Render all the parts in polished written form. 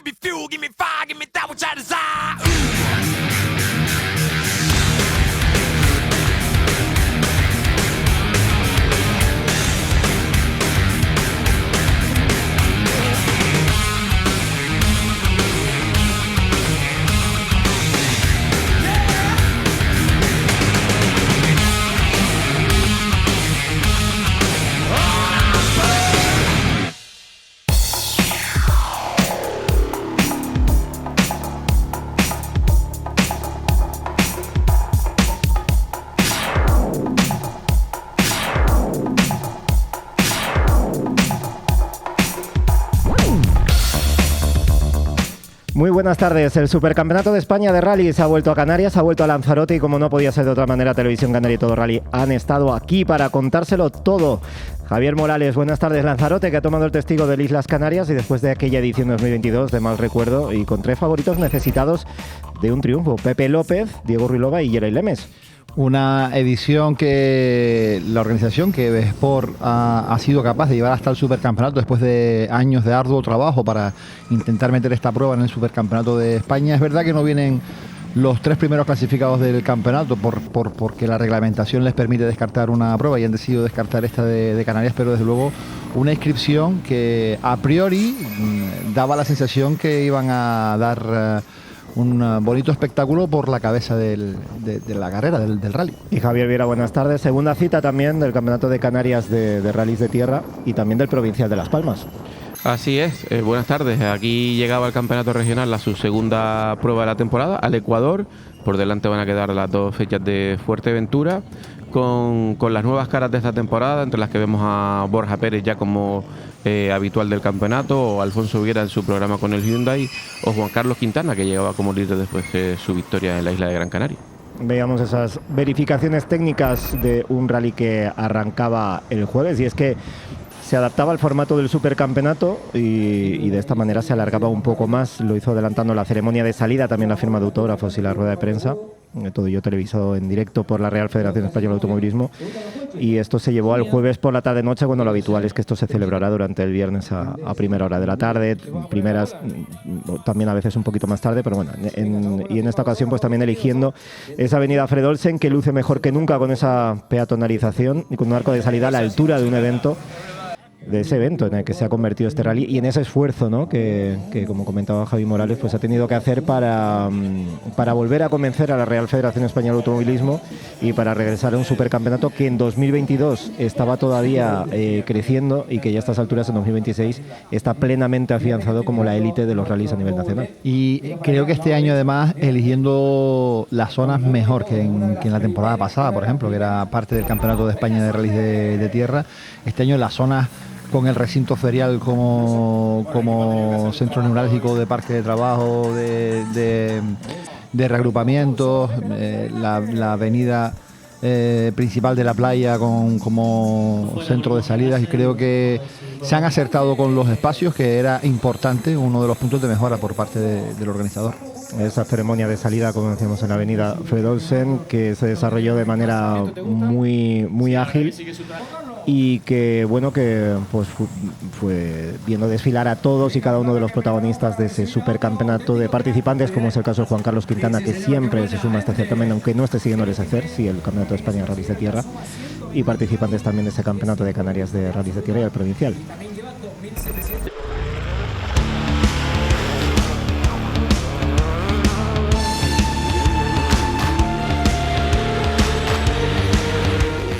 me fuel, give me fire, give me that which I desire. Muy buenas tardes. El Supercampeonato de España de Rally se ha vuelto a Canarias, ha vuelto a Lanzarote y como no podía ser de otra manera, Televisión Canaria y Todo Rally han estado aquí para contárselo todo. Javier Morales, buenas tardes. Lanzarote, que ha tomado el testigo de Islas Canarias y después de aquella edición 2022 de mal recuerdo y con 3 favoritos necesitados de un triunfo: Pepe López, Diego Ruilova y Yeray Lemes. Una edición que la organización, que Sport ha sido capaz de llevar hasta el Supercampeonato después de años de arduo trabajo para intentar meter esta prueba en el Supercampeonato de España. Es verdad que no vienen los 3 primeros clasificados del campeonato porque la reglamentación les permite descartar una prueba y han decidido descartar esta de Canarias, pero desde luego una inscripción que a priori daba la sensación que iban a dar un bonito espectáculo por la cabeza de la carrera, del rally. Y Javier Viera, buenas tardes. Segunda cita también del Campeonato de Canarias de Rallys de Tierra y también del Provincial de Las Palmas. Así es, buenas tardes. Aquí llegaba el Campeonato Regional a su segunda prueba de la temporada, al Ecuador. Por delante van a quedar las 2 fechas de Fuerteventura, con las nuevas caras de esta temporada, entre las que vemos a Borja Pérez ya como habitual del campeonato, o Alfonso Viera en su programa con el Hyundai, o Juan Carlos Quintana, que llegaba como líder después de su victoria en la isla de Gran Canaria. Veamos esas verificaciones técnicas de un rally que arrancaba el jueves, y es que se adaptaba al formato del supercampeonato y de esta manera se alargaba un poco más. Lo hizo adelantando la ceremonia de salida, también la firma de autógrafos y la rueda de prensa. Todo ello televisado en directo por la Real Federación Española de Automovilismo. Y esto se llevó al jueves por la tarde-noche, cuando lo habitual es que esto se celebrará durante el viernes a primera hora de la tarde. Primeras, también a veces un poquito más tarde, pero bueno. Y en esta ocasión pues también eligiendo esa avenida Fred Olsen, que luce mejor que nunca con esa peatonalización y con un arco de salida a la altura de un evento, de ese evento en el que se ha convertido este rally, y en ese esfuerzo, ¿no?, que como comentaba Javi Morales, pues ha tenido que hacer para volver a convencer a la Real Federación Española de Automovilismo y para regresar a un supercampeonato que en 2022 estaba todavía creciendo y que ya a estas alturas, en 2026, está plenamente afianzado como la élite de los rallies a nivel nacional. Y creo que este año además eligiendo las zonas mejor que en la temporada pasada, por ejemplo, que era parte del Campeonato de España de Rallys de Tierra. Este año las zonas con el recinto ferial como centro neurálgico de parque de trabajo, de reagrupamientos, la avenida principal de la playa como centro de salidas, y creo que se han acertado con los espacios, que era importante, uno de los puntos de mejora por parte del organizador. Esa ceremonia de salida, como decíamos, en la avenida Fred Olsen, que se desarrolló de manera muy ágil y que, bueno, que pues fue viendo desfilar a todos y cada uno de los protagonistas de ese supercampeonato de participantes, como es el caso de Juan Carlos Quintana, que siempre se suma a este certamen, aunque no esté siguiendo el SECER, sí, el Campeonato de España de Rallys de Tierra, y participantes también de ese Campeonato de Canarias de Rallys de Tierra y el Provincial.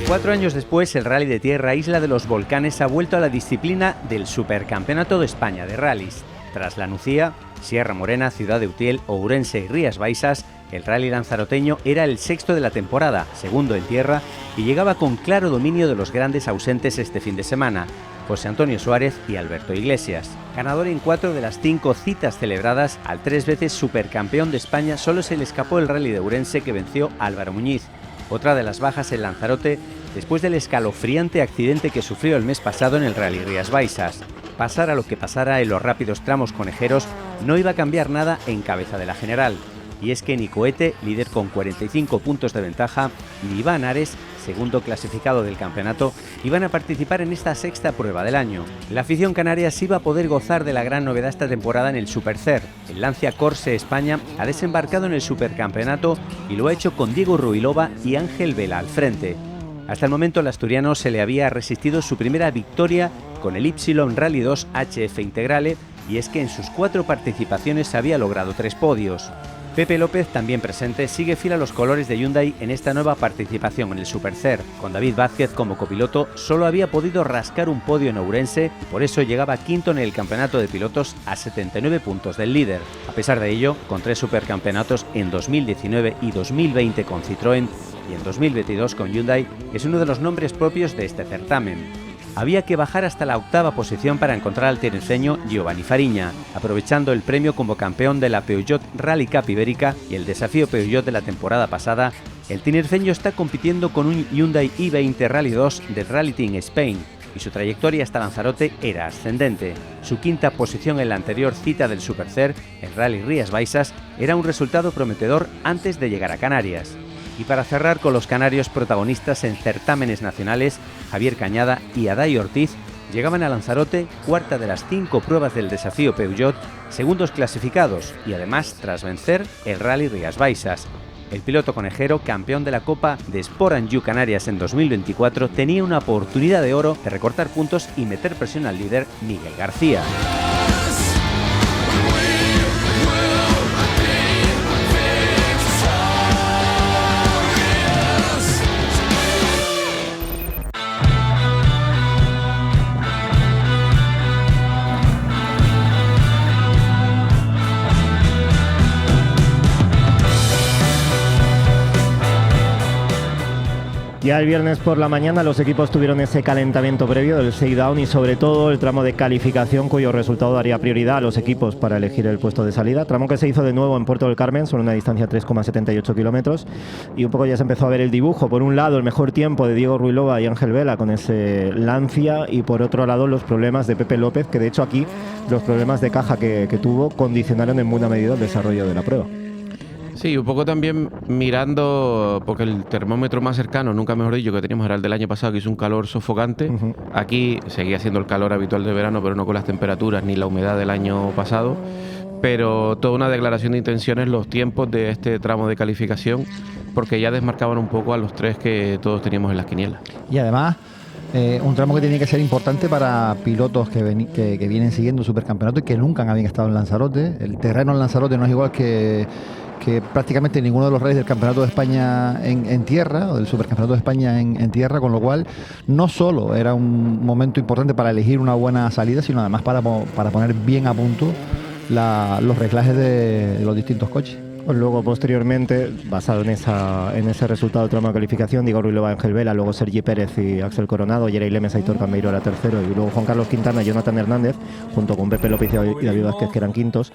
Cuatro años después, el Rally de Tierra Isla de los Volcanes ha vuelto a la disciplina del Supercampeonato de España de Rallys. Tras La Nucía, Sierra Morena, Ciudad de Utiel, Ourense y Rías Baixas, el rally lanzaroteño era el 6º de la temporada, segundo en tierra, y llegaba con claro dominio de los grandes ausentes este fin de semana: José Antonio Suárez y Alberto Iglesias. Ganador en 4 de las 5 citas celebradas, al 3 veces supercampeón de España solo se le escapó el rally de Ourense, que venció a Álvaro Muñiz. Otra de las bajas en Lanzarote, después del escalofriante accidente que sufrió el mes pasado en el Rally Rías Baixas. Pasara lo que pasara en los rápidos tramos conejeros, no iba a cambiar nada en cabeza de la general. Y es que ni Cohete, líder con 45 puntos de ventaja, ni Iván Ares, segundo clasificado del campeonato, iban a participar en esta sexta prueba del año. La afición canaria sí iba a poder gozar de la gran novedad esta temporada en el Supercer. El Lancia Corse España ha desembarcado en el Supercampeonato y lo ha hecho con Diego Ruilova y Ángel Vela al frente. Hasta el momento el asturiano se le había resistido su primera victoria con el Y Rally 2 HF Integrale, y es que en sus 4 participaciones había logrado 3 podios. Pepe López, también presente, sigue fiel a los colores de Hyundai en esta nueva participación en el Supercer. Con David Vázquez como copiloto, solo había podido rascar un podio en Ourense y por eso llegaba quinto en el campeonato de pilotos a 79 puntos del líder. A pesar de ello, con 3 supercampeonatos en 2019 y 2020 con Citroën y en 2022 con Hyundai, es uno de los nombres propios de este certamen. Había que bajar hasta la 8ª posición para encontrar al tinerfeño Giovanni Fariña, aprovechando el premio como campeón de la Peugeot Rally Cup Ibérica y el desafío Peugeot de la temporada pasada. El tinerfeño está compitiendo con un Hyundai i20 Rally 2 de Rally Team Spain y su trayectoria hasta Lanzarote era ascendente. Su 5ª posición en la anterior cita del Supercer, el Rally Rías Baixas, era un resultado prometedor antes de llegar a Canarias. Y para cerrar con los canarios protagonistas en certámenes nacionales, Javier Cañada y Adai Ortiz llegaban a Lanzarote 4ª de las 5 pruebas del desafío Peugeot, segundos clasificados y además tras vencer el Rally Rías Baixas. El piloto conejero, campeón de la Copa de Sport & You Canarias en 2024, tenía una oportunidad de oro de recortar puntos y meter presión al líder Miguel García. Ya el viernes por la mañana los equipos tuvieron ese calentamiento previo del shakedown y sobre todo el tramo de calificación cuyo resultado daría prioridad a los equipos para elegir el puesto de salida. Tramo que se hizo de nuevo en Puerto del Carmen sobre una distancia de 3,78 kilómetros y un poco ya se empezó a ver el dibujo. Por un lado el mejor tiempo de Diego Ruilova y Ángel Vela con ese Lancia y por otro lado los problemas de Pepe López, que de hecho aquí los problemas de caja que tuvo condicionaron en buena medida el desarrollo de la prueba. Sí, un poco también mirando, porque el termómetro más cercano, nunca mejor dicho, que teníamos era el del año pasado, que hizo un calor sofocante. Aquí seguía siendo el calor habitual de verano, pero no con las temperaturas ni la humedad del año pasado. Pero toda una declaración de intenciones los tiempos de este tramo de calificación, porque ya desmarcaban un poco a los 3 que todos teníamos en las quinielas. Y además, un tramo que tenía que ser importante para pilotos que vienen siguiendo el Supercampeonato y que nunca habían estado en Lanzarote. El terreno en Lanzarote no es igual que prácticamente ninguno de los rallies del Campeonato de España en tierra, o del Supercampeonato de España en tierra, con lo cual no solo era un momento importante para elegir una buena salida, sino además para poner bien a punto los reglajes de los distintos coches. Luego, posteriormente, basado en ese resultado del tramo de calificación, Diego Ruilova, Ángel Vela, luego Sergi Pérez y Axel Coronado, Yeray Lemes, Aitor Cambeiro era tercero, y luego Juan Carlos Quintana y Jonathan Hernández, junto con Pepe López y David Vázquez, que eran quintos,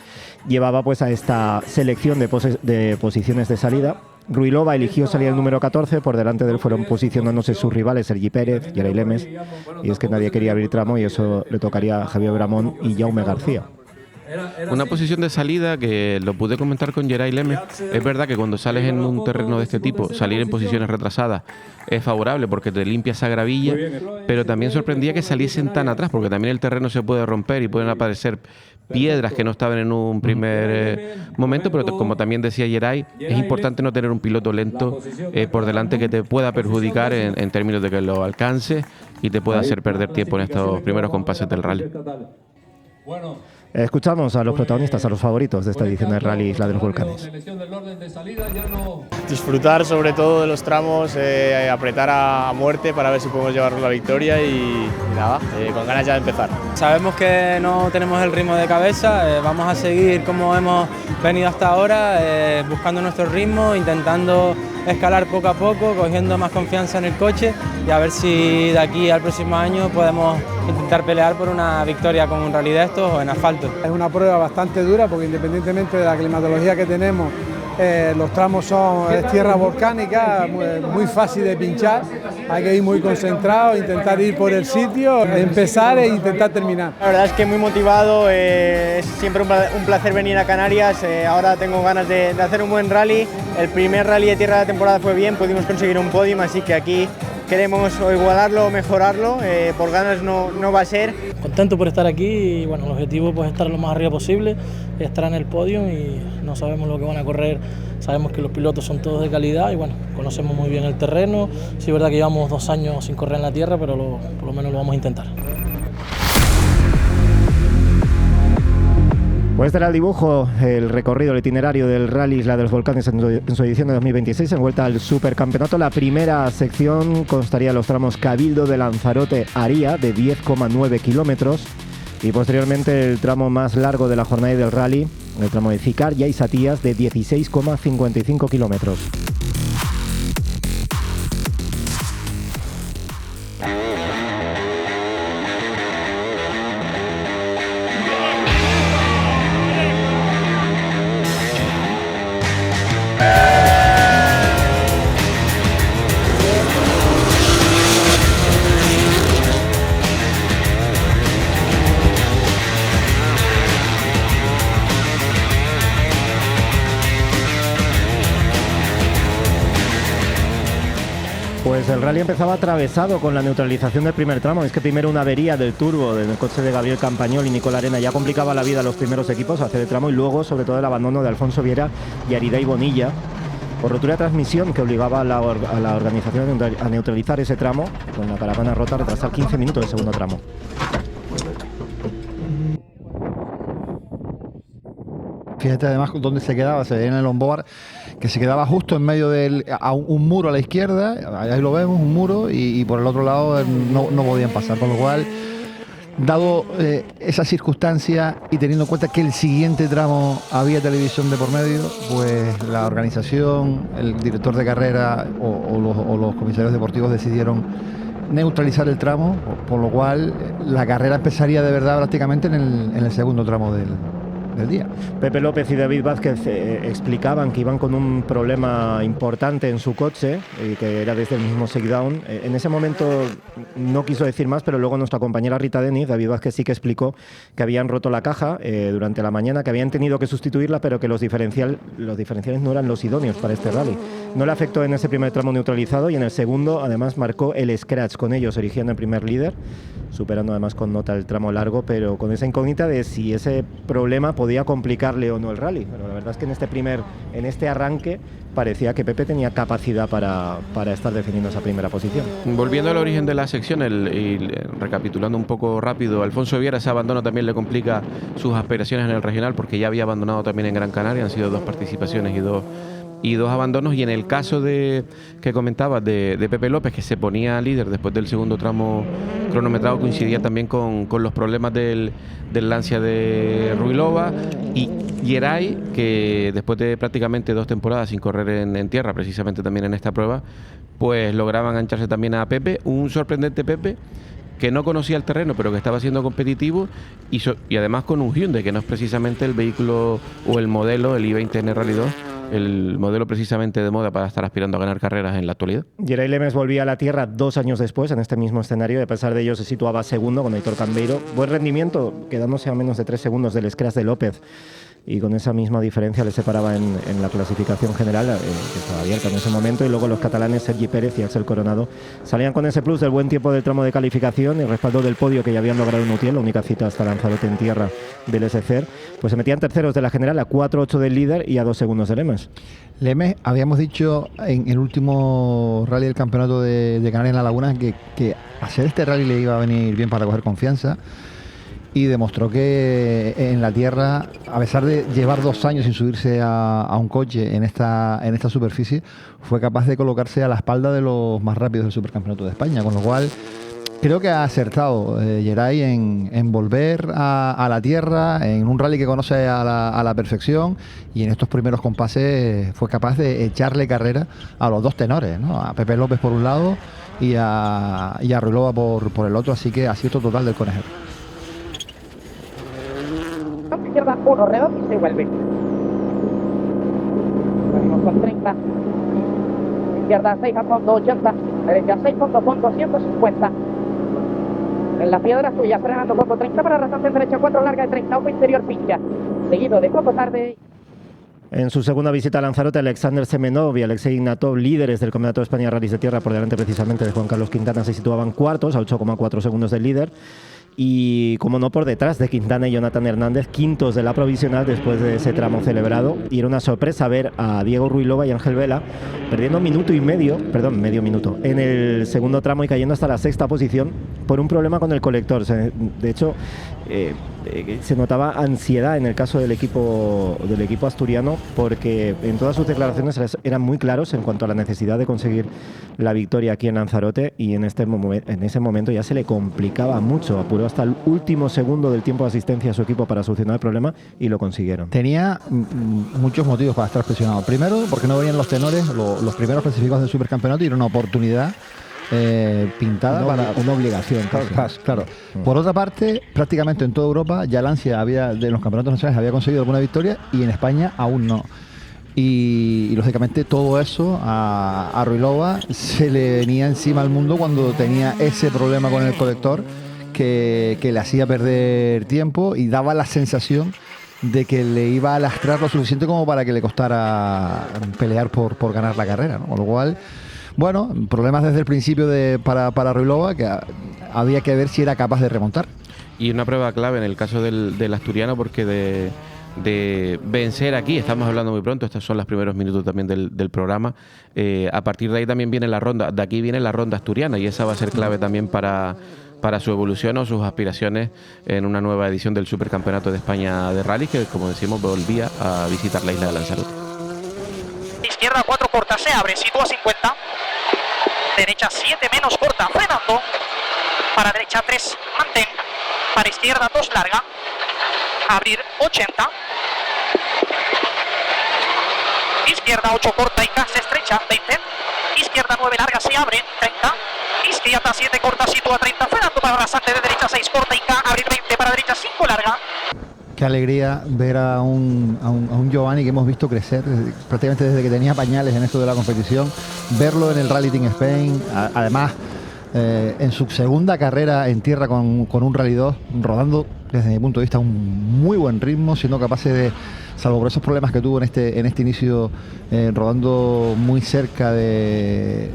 llevaba pues a esta selección de posiciones de salida. Ruilova eligió salir el número 14, por delante de él fueron posicionándose sus rivales Sergi Pérez, Yeray Lemes, y es que nadie quería abrir tramo y eso le tocaría a Javier Bramón y Jaume García. Una posición de salida que lo pude comentar con Yeray Lemes. Es verdad que cuando sales en un terreno de este tipo, salir en posiciones retrasadas es favorable porque te limpia esa gravilla, pero también sorprendía que saliesen tan atrás, porque también el terreno se puede romper y pueden aparecer piedras que no estaban en un primer momento, pero como también decía Yeray, es importante no tener un piloto lento por delante que te pueda perjudicar en términos de que lo alcance y te pueda hacer perder tiempo en estos primeros compases del rally. Escuchamos a los protagonistas, a los favoritos de esta edición del Rally Isla de los Volcanes. Disfrutar sobre todo de los tramos, apretar a muerte para ver si podemos llevarnos la victoria y nada, con ganas ya de empezar. Sabemos que no tenemos el ritmo de cabeza, vamos a seguir como hemos venido hasta ahora, buscando nuestro ritmo, intentando escalar poco a poco, cogiendo más confianza en el coche y a ver si de aquí al próximo año podemos intentar pelear por una victoria con un rally de estos o en asfalto. Es una prueba bastante dura porque independientemente de la climatología que tenemos, Los tramos son tierra volcánica, muy fácil de pinchar, hay que ir muy concentrado, intentar ir por el sitio, empezar e intentar terminar. La verdad es que muy motivado, es siempre un placer venir a Canarias, ahora tengo ganas de hacer un buen rally. El primer rally de tierra de la temporada fue bien, pudimos conseguir un podium, así que aquí queremos o igualarlo o mejorarlo, por ganas no va a ser. Contento por estar aquí y bueno, el objetivo pues, es estar lo más arriba posible, estar en el podio y no sabemos lo que van a correr, sabemos que los pilotos son todos de calidad y bueno, conocemos muy bien el terreno, sí es verdad que llevamos 2 años sin correr en la tierra, pero por lo menos lo vamos a intentar. Pues este era el dibujo, el recorrido, el itinerario del Rally Isla de los Volcanes en su edición de 2026, en vuelta al Supercampeonato. La primera sección constaría los tramos Cabildo de Lanzarote-Aría, de 10,9 kilómetros, y posteriormente el tramo más largo de la jornada del Rally, el tramo de Cicar y Aisatías, de 16,55 kilómetros. Pues el rally empezaba atravesado con la neutralización del primer tramo. Es que primero una avería del turbo del coche de Gabriel Campañol y Nicola Arena ya complicaba la vida a los primeros equipos a hacer el tramo, y luego sobre todo el abandono de Alfonso Viera y Aridey Bonilla por rotura de transmisión que obligaba a la organización a neutralizar ese tramo con la caravana rota, a retrasar 15 minutos del segundo tramo. Fíjate además dónde se quedaba, se veía en el onboard, que se quedaba justo en medio de un muro a la izquierda, ahí lo vemos, un muro, y por el otro lado no podían pasar, con lo cual, dado esa circunstancia y teniendo en cuenta que el siguiente tramo había televisión de por medio, pues la organización, el director de carrera o los comisarios deportivos decidieron neutralizar el tramo, por lo cual la carrera empezaría de verdad prácticamente en el segundo tramo del día. Pepe López y David Vázquez explicaban que iban con un problema importante en su coche y que era desde el mismo shakedown. En ese momento no quiso decir más, pero luego nuestra compañera Rita Deniz, David Vázquez, sí que explicó que habían roto la caja durante la mañana, que habían tenido que sustituirla, pero que los diferenciales no eran los idóneos para este rally. No le afectó en ese primer tramo neutralizado y en el segundo además marcó el scratch. Con ellos erigiendo el primer líder, superando además con nota el tramo largo, pero con esa incógnita de si ese problema podía complicarle o no el rally. Pero la verdad es que en este arranque parecía que Pepe tenía capacidad para estar defendiendo esa primera posición. Volviendo al origen de la sección y recapitulando un poco rápido, Alfonso Viera, ese abandono también le complica sus aspiraciones en el regional, porque ya había abandonado también en Gran Canaria, han sido 2 participaciones y 2 abandonos. Y en el caso que comentabas de Pepe López, que se ponía líder después del segundo tramo cronometrado, coincidía también con los problemas del Lancia de Ruilova, y Geray, que después de prácticamente 2 temporadas sin correr en tierra, precisamente también en esta prueba, pues lograban gancharse también a Pepe, un sorprendente Pepe que no conocía el terreno, pero que estaba siendo competitivo, y además con un Hyundai, que no es precisamente el vehículo o el modelo, el i20N Rally 2, el modelo precisamente de moda para estar aspirando a ganar carreras en la actualidad. Geray Lemes volvía a la tierra 2 años después en este mismo escenario, y a pesar de ello se situaba segundo con Aitor Cambeiro. Buen rendimiento, quedándose a menos de 3 segundos del scratch de López, y con esa misma diferencia le separaba en la clasificación general, que estaba abierta en ese momento, y luego los catalanes Sergi Pérez y Axel Coronado salían con ese plus del buen tiempo del tramo de calificación y respaldo del podio que ya habían logrado en Utiel, la única cita hasta Lanzarote en tierra del SCR, pues se metían terceros de la general, a 4-8 del líder y a 2 segundos de Lemes. Lemes, habíamos dicho en el último rally del campeonato de Canarias en la Laguna que hacer este rally le iba a venir bien para coger confianza, y demostró que en la tierra, a pesar de llevar 2 años sin subirse a un coche en esta superficie, fue capaz de colocarse a la espalda de los más rápidos del Supercampeonato de España, con lo cual creo que ha acertado Geray en volver a la tierra, en un rally que conoce a la perfección, y en estos primeros compases fue capaz de echarle carrera a los 2 tenores, ¿no? A Pepe López por un lado y a Ruilova por el otro, así que acierto total del conejero. Izquierda 1, redondo y se vuelve. izquierda. Izquierda 6 a fondo 80, derecha 6 fondo 150. En la piedra suya, frenando Coco 30 para rasante en derecha 4 larga de 30, ojo interior pincha. Seguido de Coco tarde. En su segunda visita a Lanzarote, Alexander Semenov y Alexei Ignatov, líderes del Campeonato de España Rallys de Tierra, por delante precisamente de Juan Carlos Quintana, se situaban cuartos a 8,4 segundos del líder. Y, como no, por detrás de Quintana y Jonathan Hernández, quintos de la provisional después de ese tramo celebrado. Y era una sorpresa ver a Diego Ruilova y Ángel Vela perdiendo medio minuto en el segundo tramo y cayendo hasta la sexta posición por un problema con el colector. De hecho, se notaba ansiedad en el caso del equipo asturiano, porque en todas sus declaraciones eran muy claros en cuanto a la necesidad de conseguir la victoria aquí en Lanzarote, y en ese momento ya se le complicaba mucho. Apuró hasta el último segundo del tiempo de asistencia a su equipo para solucionar el problema y lo consiguieron. Tenía muchos motivos para estar presionado. Primero, porque no venían los tenores, los primeros clasificados del supercampeonato, y era una oportunidad pintada para una obligación. Claro. Por otra parte, prácticamente en toda Europa ya Lancia de los campeonatos nacionales había conseguido alguna victoria, y en España aún no. Y lógicamente todo eso a Ruilova se le venía encima al mundo cuando tenía ese problema con el colector que le hacía perder tiempo y daba la sensación de que le iba a lastrar lo suficiente como para que le costara pelear por ganar la carrera, ¿no? Con lo cual, bueno, problemas desde el principio para Ruilova, que había que ver si era capaz de remontar. Y una prueba clave en el caso del asturiano, porque de vencer aquí, estamos hablando muy pronto, estos son los primeros minutos también del programa, a partir de ahí también viene la ronda, de aquí viene la ronda asturiana, y esa va a ser clave también para su evolución o sus aspiraciones en una nueva edición del Supercampeonato de España de Rally, que, como decimos, volvía a visitar la isla de Lanzarote. Izquierda 4 corta, se abre, sitúa 50. Derecha 7 menos corta, frenando. Para derecha 3, mantén. Para izquierda 2 larga. Abrir 80. Izquierda 8 corta y casi estrecha, 20. Izquierda 9 larga, se abre, 30. Izquierda 7 corta, sitúa 30, frenando para rasante de derecha 6 corta y K, abrir 20 para derecha 5 larga. Qué alegría ver a un Giovanni que hemos visto crecer prácticamente desde que tenía pañales en esto de la competición, verlo en el Rally Team Spain, además en su segunda carrera en tierra con un Rally 2, rodando desde mi punto de vista un muy buen ritmo, siendo capaces de, salvo por esos problemas que tuvo en este inicio, rodando muy cerca de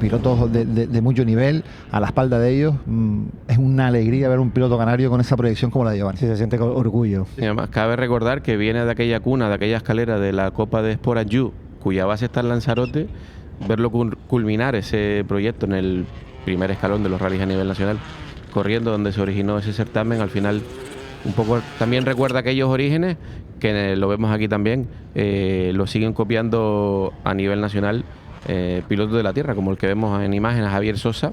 pilotos de mucho nivel, a la espalda de ellos. Es una alegría ver un piloto canario con esa proyección como la de Giovanni. Sí, se siente orgullo. Y además, cabe recordar que viene de aquella cuna, de aquella escalera de la Copa de Sport Adju, cuya base está en Lanzarote. Verlo culminar ese proyecto en el primer escalón de los rallies a nivel nacional, corriendo donde se originó ese certamen, al final un poco también recuerda aquellos orígenes que lo vemos aquí también, lo siguen copiando a nivel nacional pilotos de la tierra, como el que vemos en imágenes, a Javier Sosa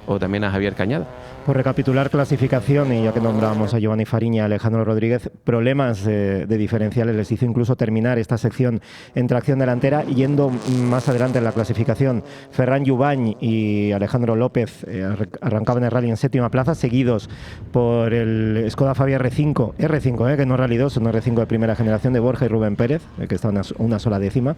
o también a Javier Cañada. Por recapitular clasificación, y ya que nombrábamos a Giovanni Fariña y a Alejandro Rodríguez, problemas de diferenciales les hizo incluso terminar esta sección en tracción delantera. Yendo más adelante en la clasificación, Ferran Jubany y Alejandro López arrancaban el rally en séptima plaza, seguidos por el Skoda Fabia R5, que no Rally 2, un R5 de primera generación de Borja y Rubén Pérez, que está una sola décima.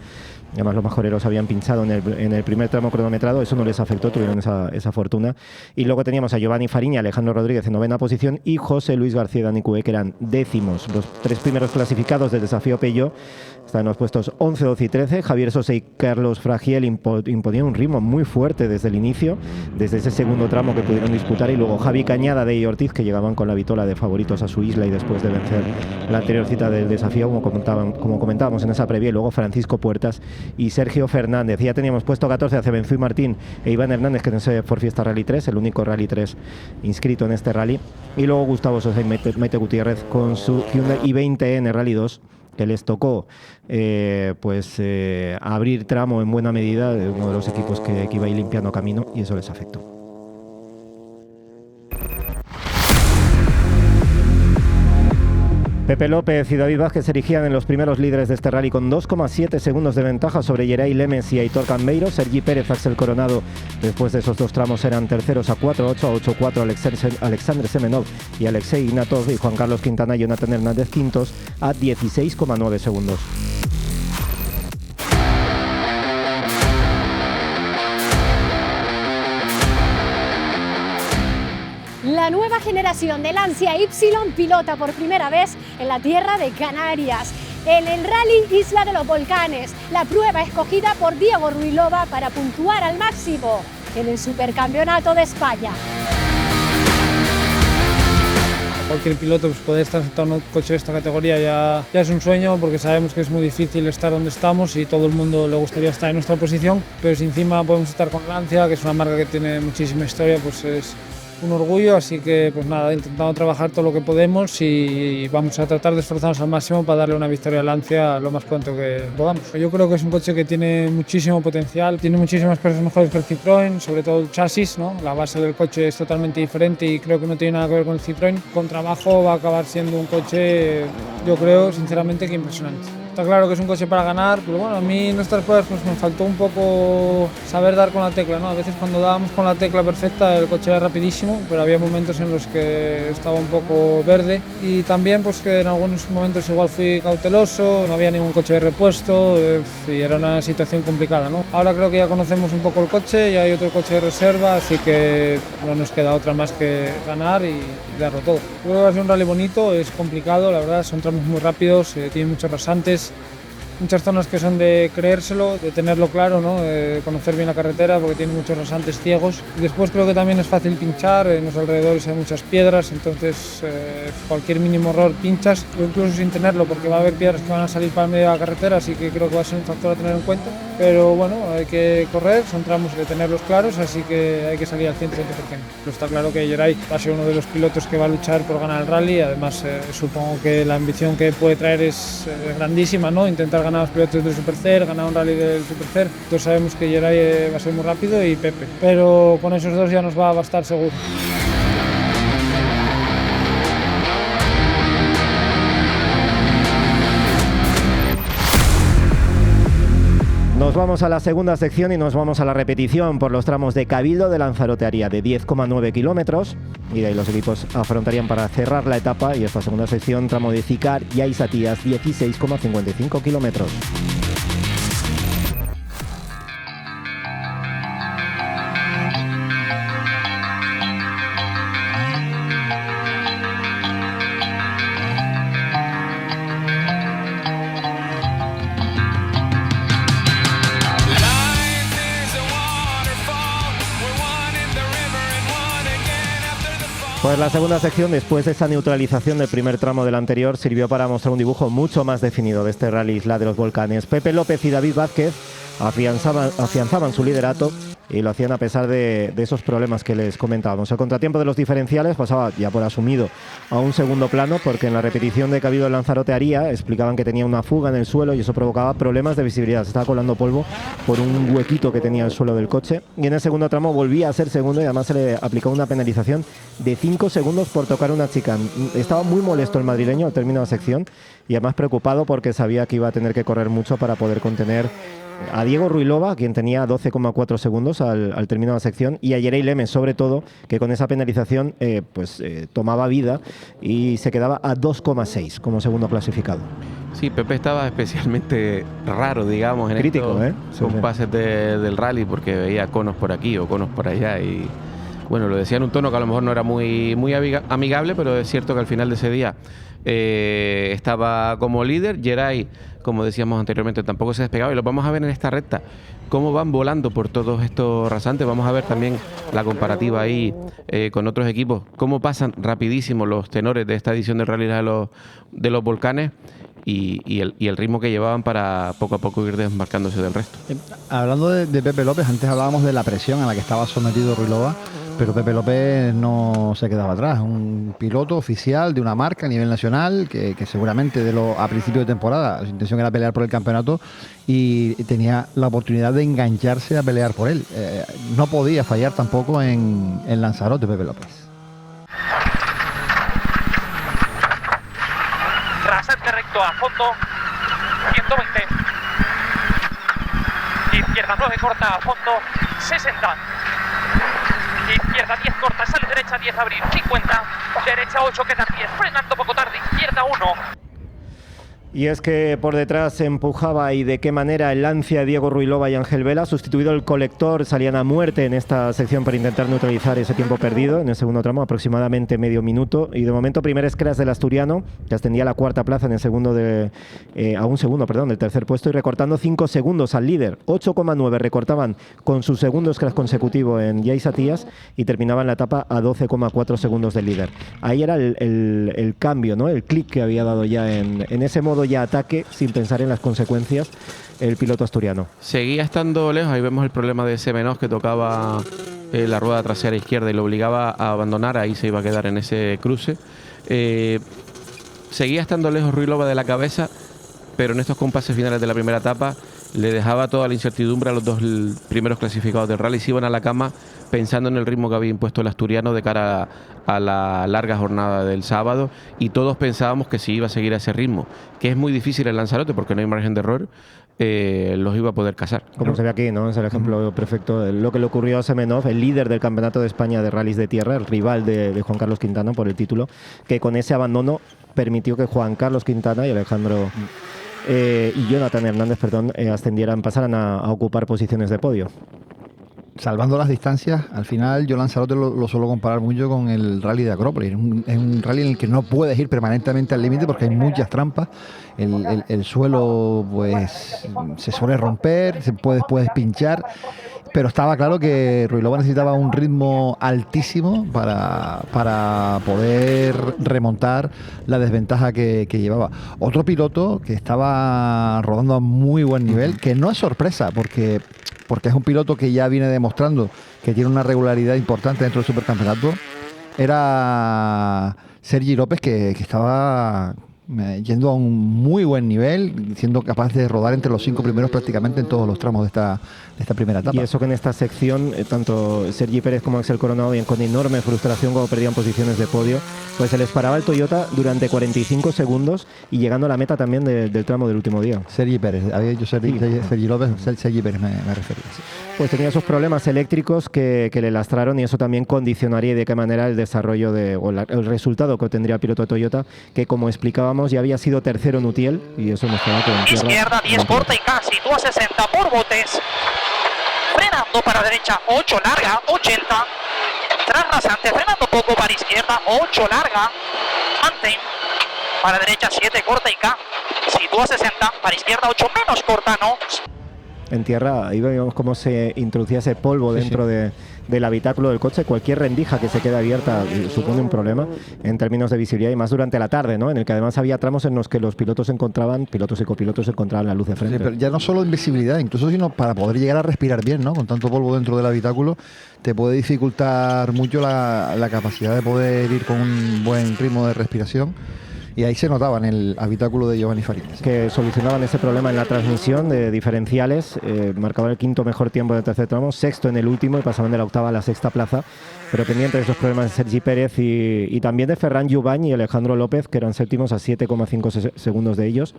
Además, los majoreros habían pinchado en el primer tramo cronometrado, eso no les afectó, tuvieron esa fortuna. Y luego teníamos a Giovanni Fariña, Alejandro Rodríguez en novena posición y José Luis García y Dani Cué, que eran décimos. Los tres primeros clasificados del desafío Peugeot están en los puestos 11, 12 y 13. Javier Sosa y Carlos Fragiel imponían un ritmo muy fuerte desde el inicio, desde ese segundo tramo que pudieron disputar, y luego Javi Cañada de Ortiz, que llegaban con la vitola de favoritos a su isla y después de vencer la anterior cita del desafío, como comentábamos en esa previa, y luego Francisco Puertas y Sergio Fernández. Y ya teníamos puesto 14 a Cebenzuy Martín e Iván Hernández, que no se por Fiesta Rally 3, el único Rally 3 inscrito en este rally, y luego Gustavo Sosa y Maite Gutiérrez con su Hyundai i20N Rally 2, que les tocó abrir tramo en buena medida de uno de los equipos que iba a ir limpiando camino, y eso les afectó. Pepe López y David Vázquez se erigían en los primeros líderes de este rally con 2,7 segundos de ventaja sobre Yeray Lemes y Aitor Cambeiro. Sergi Pérez, Axel Coronado, después de esos dos tramos, eran terceros a 4-8, a 8-4 Alexander Semenov y Alexei Ignatov, y Juan Carlos Quintana y Jonathan Hernández quintos a 16,9 segundos. La nueva generación del Lancia Y pilota por primera vez en la tierra de Canarias, en el Rally Isla de los Volcanes, la prueba escogida por Diego Ruilova para puntuar al máximo en el Supercampeonato de España. Cualquier piloto pues, poder estar sentado en un coche de esta categoría ya es un sueño, porque sabemos que es muy difícil estar donde estamos y todo el mundo le gustaría estar en nuestra posición, pero si encima podemos estar con Lancia, que es una marca que tiene muchísima historia, pues es un orgullo, así que pues nada, intentando trabajar todo lo que podemos y vamos a tratar de esforzarnos al máximo para darle una victoria a Lancia lo más pronto que podamos. Yo creo que es un coche que tiene muchísimo potencial, tiene muchísimas cosas mejores que el Citroën, sobre todo el chasis, ¿no? La base del coche es totalmente diferente y creo que no tiene nada que ver con el Citroën. Con trabajo va a acabar siendo un coche, yo creo sinceramente que impresionante. Está claro que es un coche para ganar, pero bueno, a mí en estas pruebas pues, me faltó un poco saber dar con la tecla, ¿no? A veces cuando dábamos con la tecla perfecta el coche era rapidísimo, pero había momentos en los que estaba un poco verde y también pues que en algunos momentos igual fui cauteloso, no había ningún coche de repuesto y era una situación complicada, ¿no? Ahora creo que ya conocemos un poco el coche, ya hay otro coche de reserva, así que no nos queda otra más que ganar y darlo todo. Creo que va a ser un rally bonito, es complicado, la verdad, son tramos muy rápidos, tiene muchos rasantes, muchas zonas que son de creérselo, de tenerlo claro, ¿no? De conocer bien la carretera porque tiene muchos rasantes ciegos. Y después creo que también es fácil pinchar, en los alrededores hay muchas piedras, entonces cualquier mínimo error pinchas, o incluso sin tenerlo, porque va a haber piedras que van a salir para el medio de la carretera, así que creo que va a ser un factor a tener en cuenta. Pero bueno, hay que correr, son tramos de tenerlos claros, así que hay que salir al 100%. Pero está claro que Geray va a ser uno de los pilotos que va a luchar por ganar el rally, además supongo que la ambición que puede traer es grandísima, ¿no? Intentar ganar los pilotos del Supercer, ganar un rally del Supercer. Todos sabemos que Geray va a ser muy rápido y Pepe, pero con esos dos ya nos va a bastar seguro. Nos vamos a la segunda sección y nos vamos a la repetición por los tramos de Cabildo de Lanzarote Aria de 10,9 kilómetros y de ahí los equipos afrontarían para cerrar la etapa y esta segunda sección tramo de Zicar y Aisatías 16,55 kilómetros. Pues la segunda sección, después de esa neutralización del primer tramo del anterior, sirvió para mostrar un dibujo mucho más definido de este Rally Isla de los Volcanes. Pepe López y David Vázquez afianzaban su liderato y lo hacían a pesar de esos problemas que les comentábamos. El contratiempo de los diferenciales pasaba ya por asumido a un segundo plano, porque en la repetición de Cabildo de Lanzarote Aria explicaban que tenía una fuga en el suelo y eso provocaba problemas de visibilidad. Se estaba colando polvo por un huequito que tenía el suelo del coche, y en el segundo tramo volvía a ser segundo y además se le aplicó una penalización de 5 segundos por tocar una chicane. Estaba muy molesto el madrileño al término de la sección y además preocupado porque sabía que iba a tener que correr mucho para poder contener a Diego Ruilova, quien tenía 12,4 segundos al término de la sección, y a Geray Lemes, sobre todo, que con esa penalización tomaba vida y se quedaba a 2,6 como segundo clasificado. Sí, Pepe estaba especialmente raro, digamos, en crítico, estos compases del rally, porque veía conos por aquí o conos por allá y bueno, lo decía en un tono que a lo mejor no era muy amigable, pero es cierto que al final de ese día estaba como líder. Geray, como decíamos anteriormente, tampoco se despegaba y lo vamos a ver en esta recta, cómo van volando por todos estos rasantes. Vamos a ver también la comparativa ahí con otros equipos, cómo pasan rapidísimo los tenores de esta edición del Rally de los Volcanes y el ritmo que llevaban para poco a poco ir desmarcándose del resto. Hablando de Pepe López, antes hablábamos de la presión a la que estaba sometido Ruilova, pero Pepe López no se quedaba atrás. Un piloto oficial de una marca a nivel nacional que seguramente a principio de temporada su intención era pelear por el campeonato y tenía la oportunidad de engancharse a pelear por él. No podía fallar tampoco en Lanzarote Pepe López. Rasante recto a fondo, 120. Izquierda 9 corta a fondo, 60. Izquierda 10 corta, sale derecha 10 abrir, 50. Derecha 8 queda 10, frenando poco tarde, izquierda 1. Y es que por detrás se empujaba y de qué manera el Lancia, Diego Ruilova y Ángel Vela, sustituido el Colector, salían a muerte en esta sección para intentar neutralizar ese tiempo perdido en el segundo tramo, aproximadamente medio minuto. Y de momento, primer scratch del asturiano, que ascendía a la cuarta plaza en el segundo a un segundo, del tercer puesto, y recortando 5 segundos al líder. 8,9 recortaban con su segundo scratch consecutivo en Jay Satías y terminaban la etapa a 12,4 segundos del líder. Ahí era el cambio, ¿no? El clic que había dado ya en ese modo ya ataque, sin pensar en las consecuencias, el piloto asturiano. Seguía estando lejos, ahí vemos el problema de Semenov, que tocaba la rueda trasera izquierda y lo obligaba a abandonar, ahí se iba a quedar en ese cruce. Seguía estando lejos Ruilova de la cabeza, pero en estos compases finales de la primera etapa le dejaba toda la incertidumbre a los dos primeros clasificados del rally. Se iban a la cama pensando en el ritmo que había impuesto el asturiano de cara a la larga jornada del sábado, y todos pensábamos que si iba a seguir a ese ritmo, que es muy difícil en Lanzarote porque no hay margen de error, los iba a poder casar. Como se ve aquí, ¿no? Es el ejemplo perfecto de lo que le ocurrió a Semenov, el líder del Campeonato de España de Rallys de Tierra, el rival de Juan Carlos Quintana por el título, que con ese abandono permitió que Juan Carlos Quintana y Alejandro y Jonathan Hernández, ascendieran, pasaran a ocupar posiciones de podio. Salvando las distancias, al final yo Lanzarote lo suelo comparar mucho con el rally de Acrópolis. Es un rally en el que no puedes ir permanentemente al límite porque hay muchas trampas. El suelo pues se suele romper, puedes pinchar, pero estaba claro que Ruilova necesitaba un ritmo altísimo para poder remontar la desventaja que llevaba. Otro piloto que estaba rodando a muy buen nivel, que no es sorpresa porque es un piloto que ya viene demostrando que tiene una regularidad importante dentro del supercampeonato, era Sergi López, que estaba yendo a un muy buen nivel, siendo capaz de rodar entre los 5 primeros prácticamente en todos los tramos de esta primera etapa. Y eso que en esta sección, tanto Sergi Pérez como Axel Coronado, bien con enorme frustración cuando perdían posiciones de podio, pues se les paraba el Toyota durante 45 segundos y llegando a la meta también del tramo del último día. Sergi Pérez, había dicho Sergi López, Sergi Pérez me refería. Sí. Pues tenía esos problemas eléctricos que le lastraron, y eso también condicionaría de qué manera el desarrollo el resultado que obtendría el piloto de Toyota, que como explicábamos ya había sido tercero en Utiel, y eso mostraba que en tierra, izquierda 10 corta y casi, tú a 60 por botes, frenando para derecha 8 larga, 80, tras rasante, frenando poco para izquierda 8 larga, mantén, para derecha 7 corta y K, sitúa 60, para izquierda 8 menos corta, no. En tierra, ahí vemos cómo se introducía ese polvo dentro del habitáculo del coche. Cualquier rendija que se quede abierta supone un problema en términos de visibilidad, y más durante la tarde, ¿no? En el que además había tramos en los que los pilotos y copilotos encontraban la luz de frente. Sí, pero ya no solo en visibilidad, incluso sino para poder llegar a respirar bien, ¿no? Con tanto polvo dentro del habitáculo, te puede dificultar mucho la capacidad de poder ir con un buen ritmo de respiración. Y ahí se notaba en el habitáculo de Giovanni Fariñas. Que solucionaban ese problema en la transmisión de diferenciales, marcaban el 5º mejor tiempo del tercer tramo, 6º en el último y pasaban de la 8ª a la 6ª plaza, pero pendiente de esos problemas de Sergi Pérez y también de Ferran Jubany y Alejandro López, que eran séptimos a 7,5 segundos de ellos.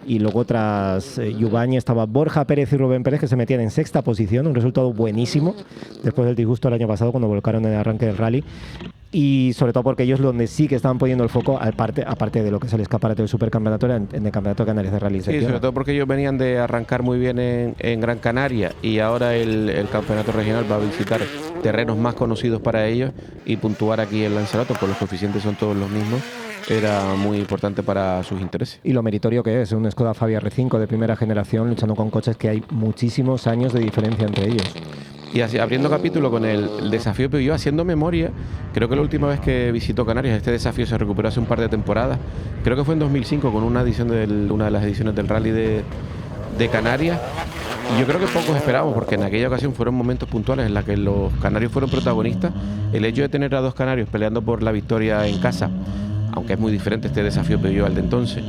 Y luego tras Jubany estaba Borja Pérez y Rubén Pérez, que se metían en 6ª posición, un resultado buenísimo después del disgusto el año pasado cuando volcaron en el arranque del rally. Y sobre todo porque ellos donde sí que estaban poniendo el foco, aparte de lo que es el escaparate del supercampeonato, era en el Campeonato de Canarias de Rally. Sí, sobre todo porque ellos venían de arrancar muy bien en Gran Canaria, y ahora el campeonato regional va a visitar terrenos más conocidos para ellos, y puntuar aquí en Lanzarote, pues los coeficientes son todos los mismos, era muy importante para sus intereses. Y lo meritorio que es un Skoda Fabia R5 de primera generación, luchando con coches que hay muchísimos años de diferencia entre ellos. Y así, abriendo capítulo con el desafío Peugeot, haciendo memoria, creo que la última vez que visitó Canarias, este desafío se recuperó hace un par de temporadas, creo que fue en 2005 con una de las ediciones del Rally de Canarias, y yo creo que pocos esperábamos, porque en aquella ocasión fueron momentos puntuales en los que los canarios fueron protagonistas. El hecho de tener a dos canarios peleando por la victoria en casa, aunque es muy diferente este desafío Peugeot al de entonces,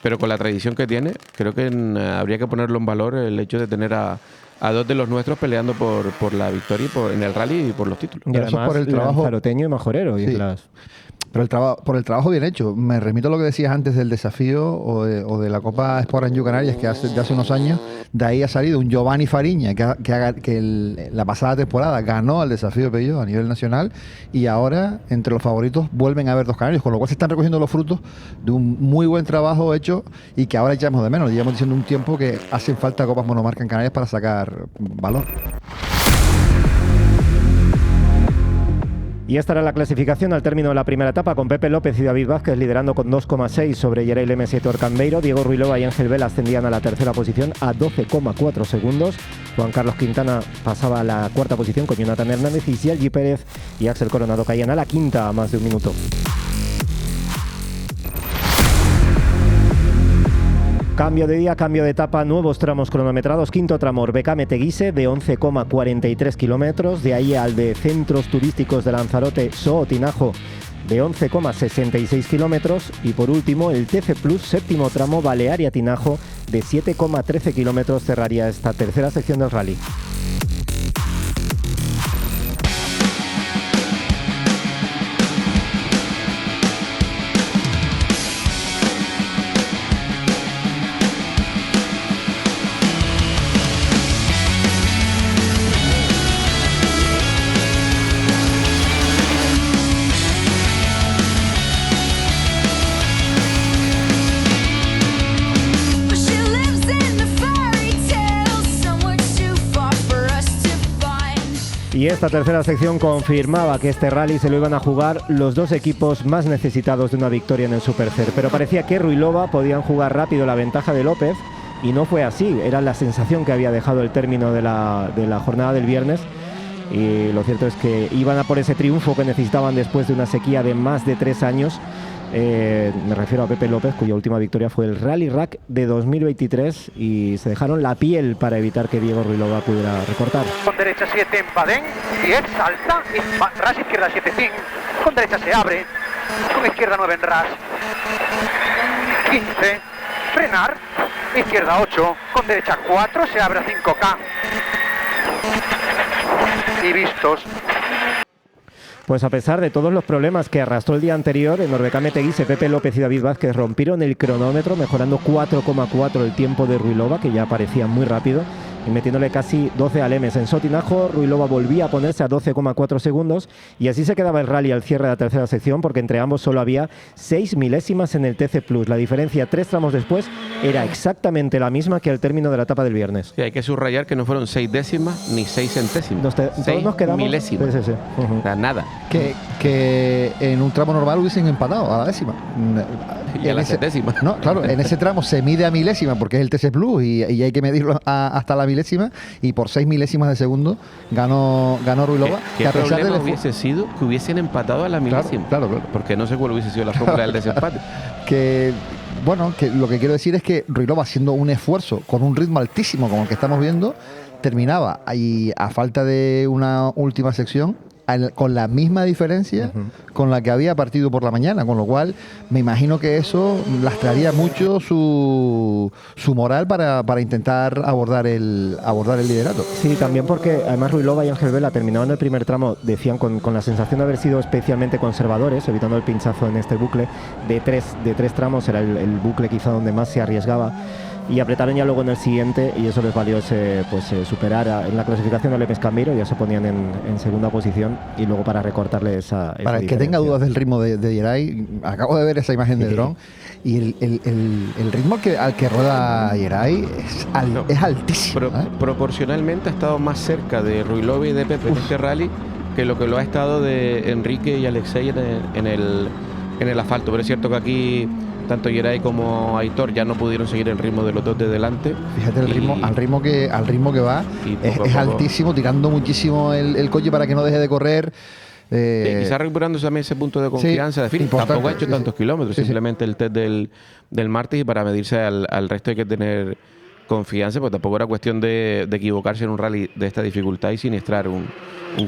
pero con la tradición que tiene, creo que habría que ponerlo en valor el hecho de tener a dos de los nuestros peleando por la victoria en el rally y por los títulos. Y además por el trabajo lanzaroteño y majorero. Sí. Pero por el trabajo bien hecho. Me remito a lo que decías antes del desafío o de la Copa Sport en Canarias, que de hace unos años, de ahí ha salido un Giovanni Fariña, la pasada temporada ganó el desafío Peugeot a nivel nacional, y ahora, entre los favoritos, vuelven a haber 2 canarios, con lo cual se están recogiendo los frutos de un muy buen trabajo hecho y que ahora echamos de menos. Llevamos diciendo un tiempo que hacen falta copas monomarca en Canarias para sacar valor. Y esta era la clasificación al término de la primera etapa, con Pepe López y David Vázquez liderando con 2,6 sobre Yeray Lemes y Héctor Cambeiro. Diego Ruilova y Ángel Vela ascendían a la tercera posición a 12,4 segundos. Juan Carlos Quintana pasaba a la cuarta posición con Jonathan Hernández, y Sergi Pérez y Axel Coronado caían a la quinta a más de un minuto. Cambio de día, cambio de etapa, nuevos tramos cronometrados. Quinto tramo, Orbecame-Teguise, de 11,43 kilómetros. De ahí al de Centros Turísticos de Lanzarote, Soo-Tinajo, de 11,66 kilómetros. Y por último, el TC Plus, séptimo tramo, Balearia-Tinajo, de 7,13 kilómetros. Cerraría esta tercera sección del rally. Y esta tercera sección confirmaba que este rally se lo iban a jugar los dos equipos más necesitados de una victoria en el Supercer. Pero parecía que Ruilova podían jugar rápido la ventaja de López, y no fue así. Era la sensación que había dejado el término de la jornada del viernes. Y lo cierto es que iban a por ese triunfo que necesitaban después de una sequía de más de 3 años. Me refiero a Pepe López, cuya última victoria fue el Rally Rack de 2023, y se dejaron la piel para evitar que Diego Ruilova pudiera recortar. Con derecha 7 en Badén, 10 salta, ras izquierda 7 fin, con derecha se abre, con izquierda 9 en ras, 15, frenar, izquierda 8, con derecha 4, se abre a 5K y vistos. Pues a pesar de todos los problemas que arrastró el día anterior, en Orbecame-Teguise, Pepe López y David Vázquez rompieron el cronómetro, mejorando 4,4 el tiempo de Ruilova, que ya parecía muy rápido, y metiéndole casi 12 a Lemes. En Soo-Tinajo, Ruilova volvía a ponerse a 12,4 segundos, y así se quedaba el rally al cierre de la tercera sección, porque entre ambos solo había 6 milésimas en el TC Plus. La diferencia 3 tramos después era exactamente la misma que al término de la etapa del viernes. Sí, hay que subrayar que no fueron 6 décimas ni 6 centésimas. Todos nos quedamos milésimas. Sí. O sea, nada. Que en un tramo normal hubiesen empatado a la décima. Y a la centésima. No, claro, en ese tramo se mide a milésima porque es el TC Plus, y hay que medirlo hasta la milésima, y por 6 milésimas de segundo ganó Ruilova. ¿Qué a pesar problema del hubiese sido que hubiesen empatado a la milésima? Claro. Porque no sé cuál hubiese sido la fórmula del desempate. Que lo que quiero decir es que Ruilova, haciendo un esfuerzo con un ritmo altísimo como el que estamos viendo, terminaba ahí a falta de una última sección con la misma diferencia con la que había partido por la mañana, con lo cual me imagino que eso lastraría mucho su moral para intentar abordar el liderato. Sí, también porque además Ruilova y Ángel Vela terminaban el primer tramo, decían, con la sensación de haber sido especialmente conservadores, evitando el pinchazo en este bucle de tres tramos. Era el bucle quizá donde más se arriesgaba, y apretaron ya luego en el siguiente, y eso les valió superar en la clasificación a Lemes Cambeiro. Ya se ponían en segunda posición, y luego para recortarle esa para el que tenga dudas del ritmo de Yeray, acabo de ver esa imagen de dron, y el ritmo al que rueda Yeray es altísimo. Proporcionalmente ha estado más cerca de Ruilova y de Pepe en este rally que lo ha estado de Enrique y Alexei en el asfalto. Pero es cierto que aquí tanto Yeray como Aitor ya no pudieron seguir el ritmo de los dos de delante. Fíjate al ritmo que va, es altísimo, tirando muchísimo el coche para que no deje de correr. Quizás recuperándose también ese punto de confianza. Sí, tampoco ha hecho tantos kilómetros, simplemente el test del martes, y para medirse al resto hay que tener confianza, porque tampoco era cuestión de equivocarse en un rally de esta dificultad y siniestrar un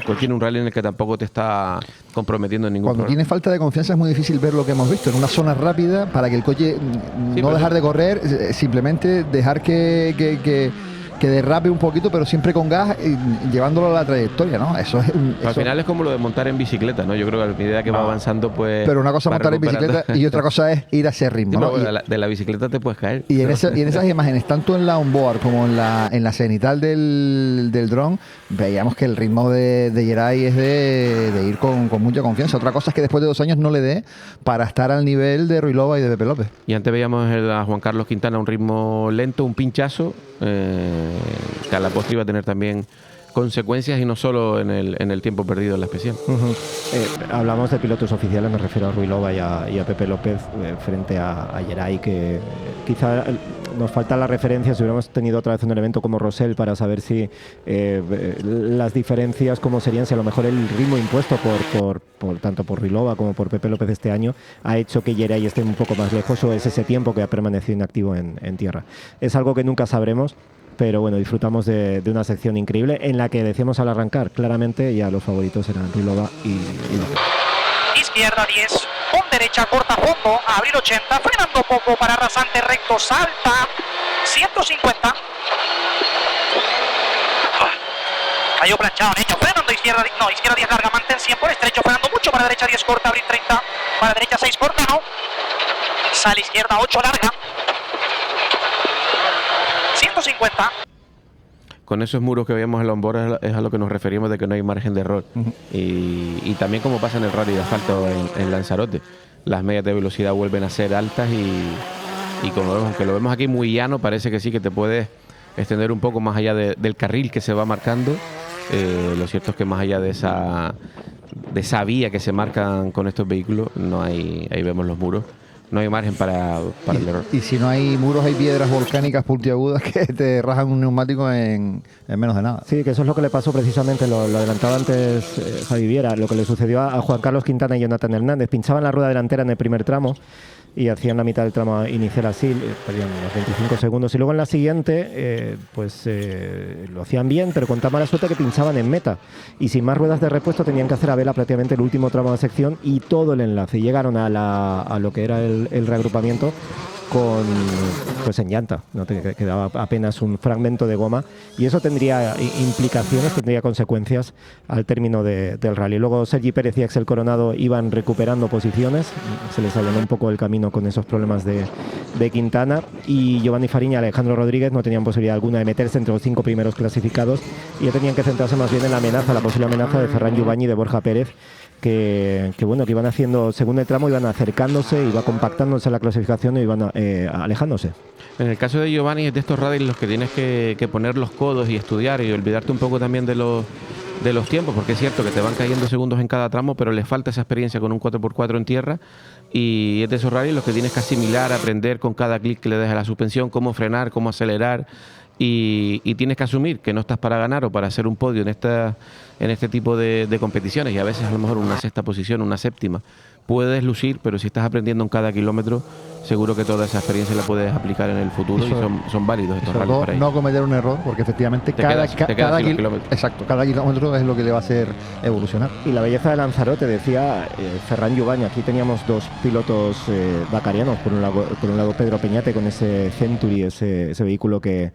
coche en un rally en el que tampoco te está comprometiendo en ningún Cuando problema. tiene falta de confianza es muy difícil ver lo que hemos visto en una zona rápida, para que el coche no dejar de correr, simplemente dejar que que derrape un poquito, pero siempre con gas, llevándolo a la trayectoria, ¿no? Al final es como lo de montar en bicicleta, ¿no? Yo creo que a medida que va avanzando, pues... Pero una cosa es montar en bicicleta y otra cosa es ir a ese ritmo, ¿no? De la bicicleta te puedes caer. Y en esas imágenes, tanto en la onboard como en la cenital del dron, veíamos que el ritmo de Geray es de ir con mucha confianza. Otra cosa es que después de 2 años no le dé para estar al nivel de Ruilova y de Pepe López. Y antes veíamos a Juan Carlos Quintana a un ritmo lento, un pinchazo, que a la postre iba a tener también consecuencias y no solo en el tiempo perdido en la especial. Hablamos de pilotos oficiales, me refiero a Ruilova y a Pepe López frente a Geray, que quizá nos falta la referencia. Si hubiéramos tenido otra vez un elemento como Rosell para saber si las diferencias cómo serían, si a lo mejor el ritmo impuesto por tanto por Ruilova como por Pepe López este año ha hecho que Geray esté un poco más lejos, o es ese tiempo que ha permanecido inactivo en tierra. Es algo que nunca sabremos, pero bueno, disfrutamos de una sección increíble en la que decíamos al arrancar claramente ya los favoritos eran Ruilova y López. Izquierda 10, con derecha corta fondo, abrir 80, frenando poco para rasante recto, salta 150. Cayó planchado, Neño, frenando izquierda 10 larga, mantén 100 por estrecho, frenando mucho para derecha 10 corta, abrir 30, para derecha 6 corta, no. Sale izquierda 8 larga. 150. Con esos muros que veíamos en la onboard es a lo que nos referimos de que no hay margen de error. Y también como pasa en el rally de asfalto en Lanzarote, las medias de velocidad vuelven a ser altas y como vemos, aunque lo vemos aquí muy llano, parece que sí que te puedes extender un poco más allá del carril que se va marcando. Lo cierto es que más allá de esa vía que se marcan con estos vehículos, no hay, ahí vemos los muros. No hay margen para el error. Y si no hay muros, hay piedras volcánicas puntiagudas que te rajan un neumático en menos de nada. Sí, que eso es lo que le pasó precisamente, lo adelantaba antes Javi Viera, lo que le sucedió a Juan Carlos Quintana y Jonathan Hernández. Pinchaban la rueda delantera en el primer tramo y hacían la mitad del tramo inicial así, perdían unos 25 segundos. Y luego en la siguiente, lo hacían bien, pero con tan mala suerte que pinchaban en meta. Y sin más ruedas de repuesto tenían que hacer a vela prácticamente el último tramo de sección y todo el enlace. Llegaron a lo que era el reagrupamiento en llanta, no quedaba apenas un fragmento de goma, y eso tendría implicaciones, tendría consecuencias al término del rally. Luego Sergi Pérez y Axel Coronado iban recuperando posiciones, se les allanó un poco el camino con esos problemas de Quintana, y Giovanni Fariña y Alejandro Rodríguez no tenían posibilidad alguna de meterse entre los 5 primeros clasificados y ya tenían que centrarse más bien en la posible amenaza de Ferran Jubany y de Borja Pérez, que iban haciendo, según el tramo, iban acercándose, iba compactándose la clasificación y iban alejándose. En el caso de Giovanni, es de estos rallies los que tienes que poner los codos y estudiar y olvidarte un poco también de los tiempos, porque es cierto que te van cayendo segundos en cada tramo, pero les falta esa experiencia con un 4x4 en tierra, y es de esos rallies los que tienes que asimilar, aprender con cada clic que le des a la suspensión, cómo frenar, cómo acelerar. Y tienes que asumir que no estás para ganar o para hacer un podio en este tipo de competiciones, y a veces a lo mejor una sexta posición, una séptima puedes lucir, pero si estás aprendiendo en cada kilómetro, seguro que toda esa experiencia la puedes aplicar en el futuro, y son válidos estos rallies para ello. No cometer un error, porque efectivamente cada kilómetro es lo que le va a hacer evolucionar. Y la belleza de Lanzarote, decía Ferran Jubany, aquí teníamos 2 pilotos dakarianos, por un lado Pedro Peñate con ese Century, ese vehículo que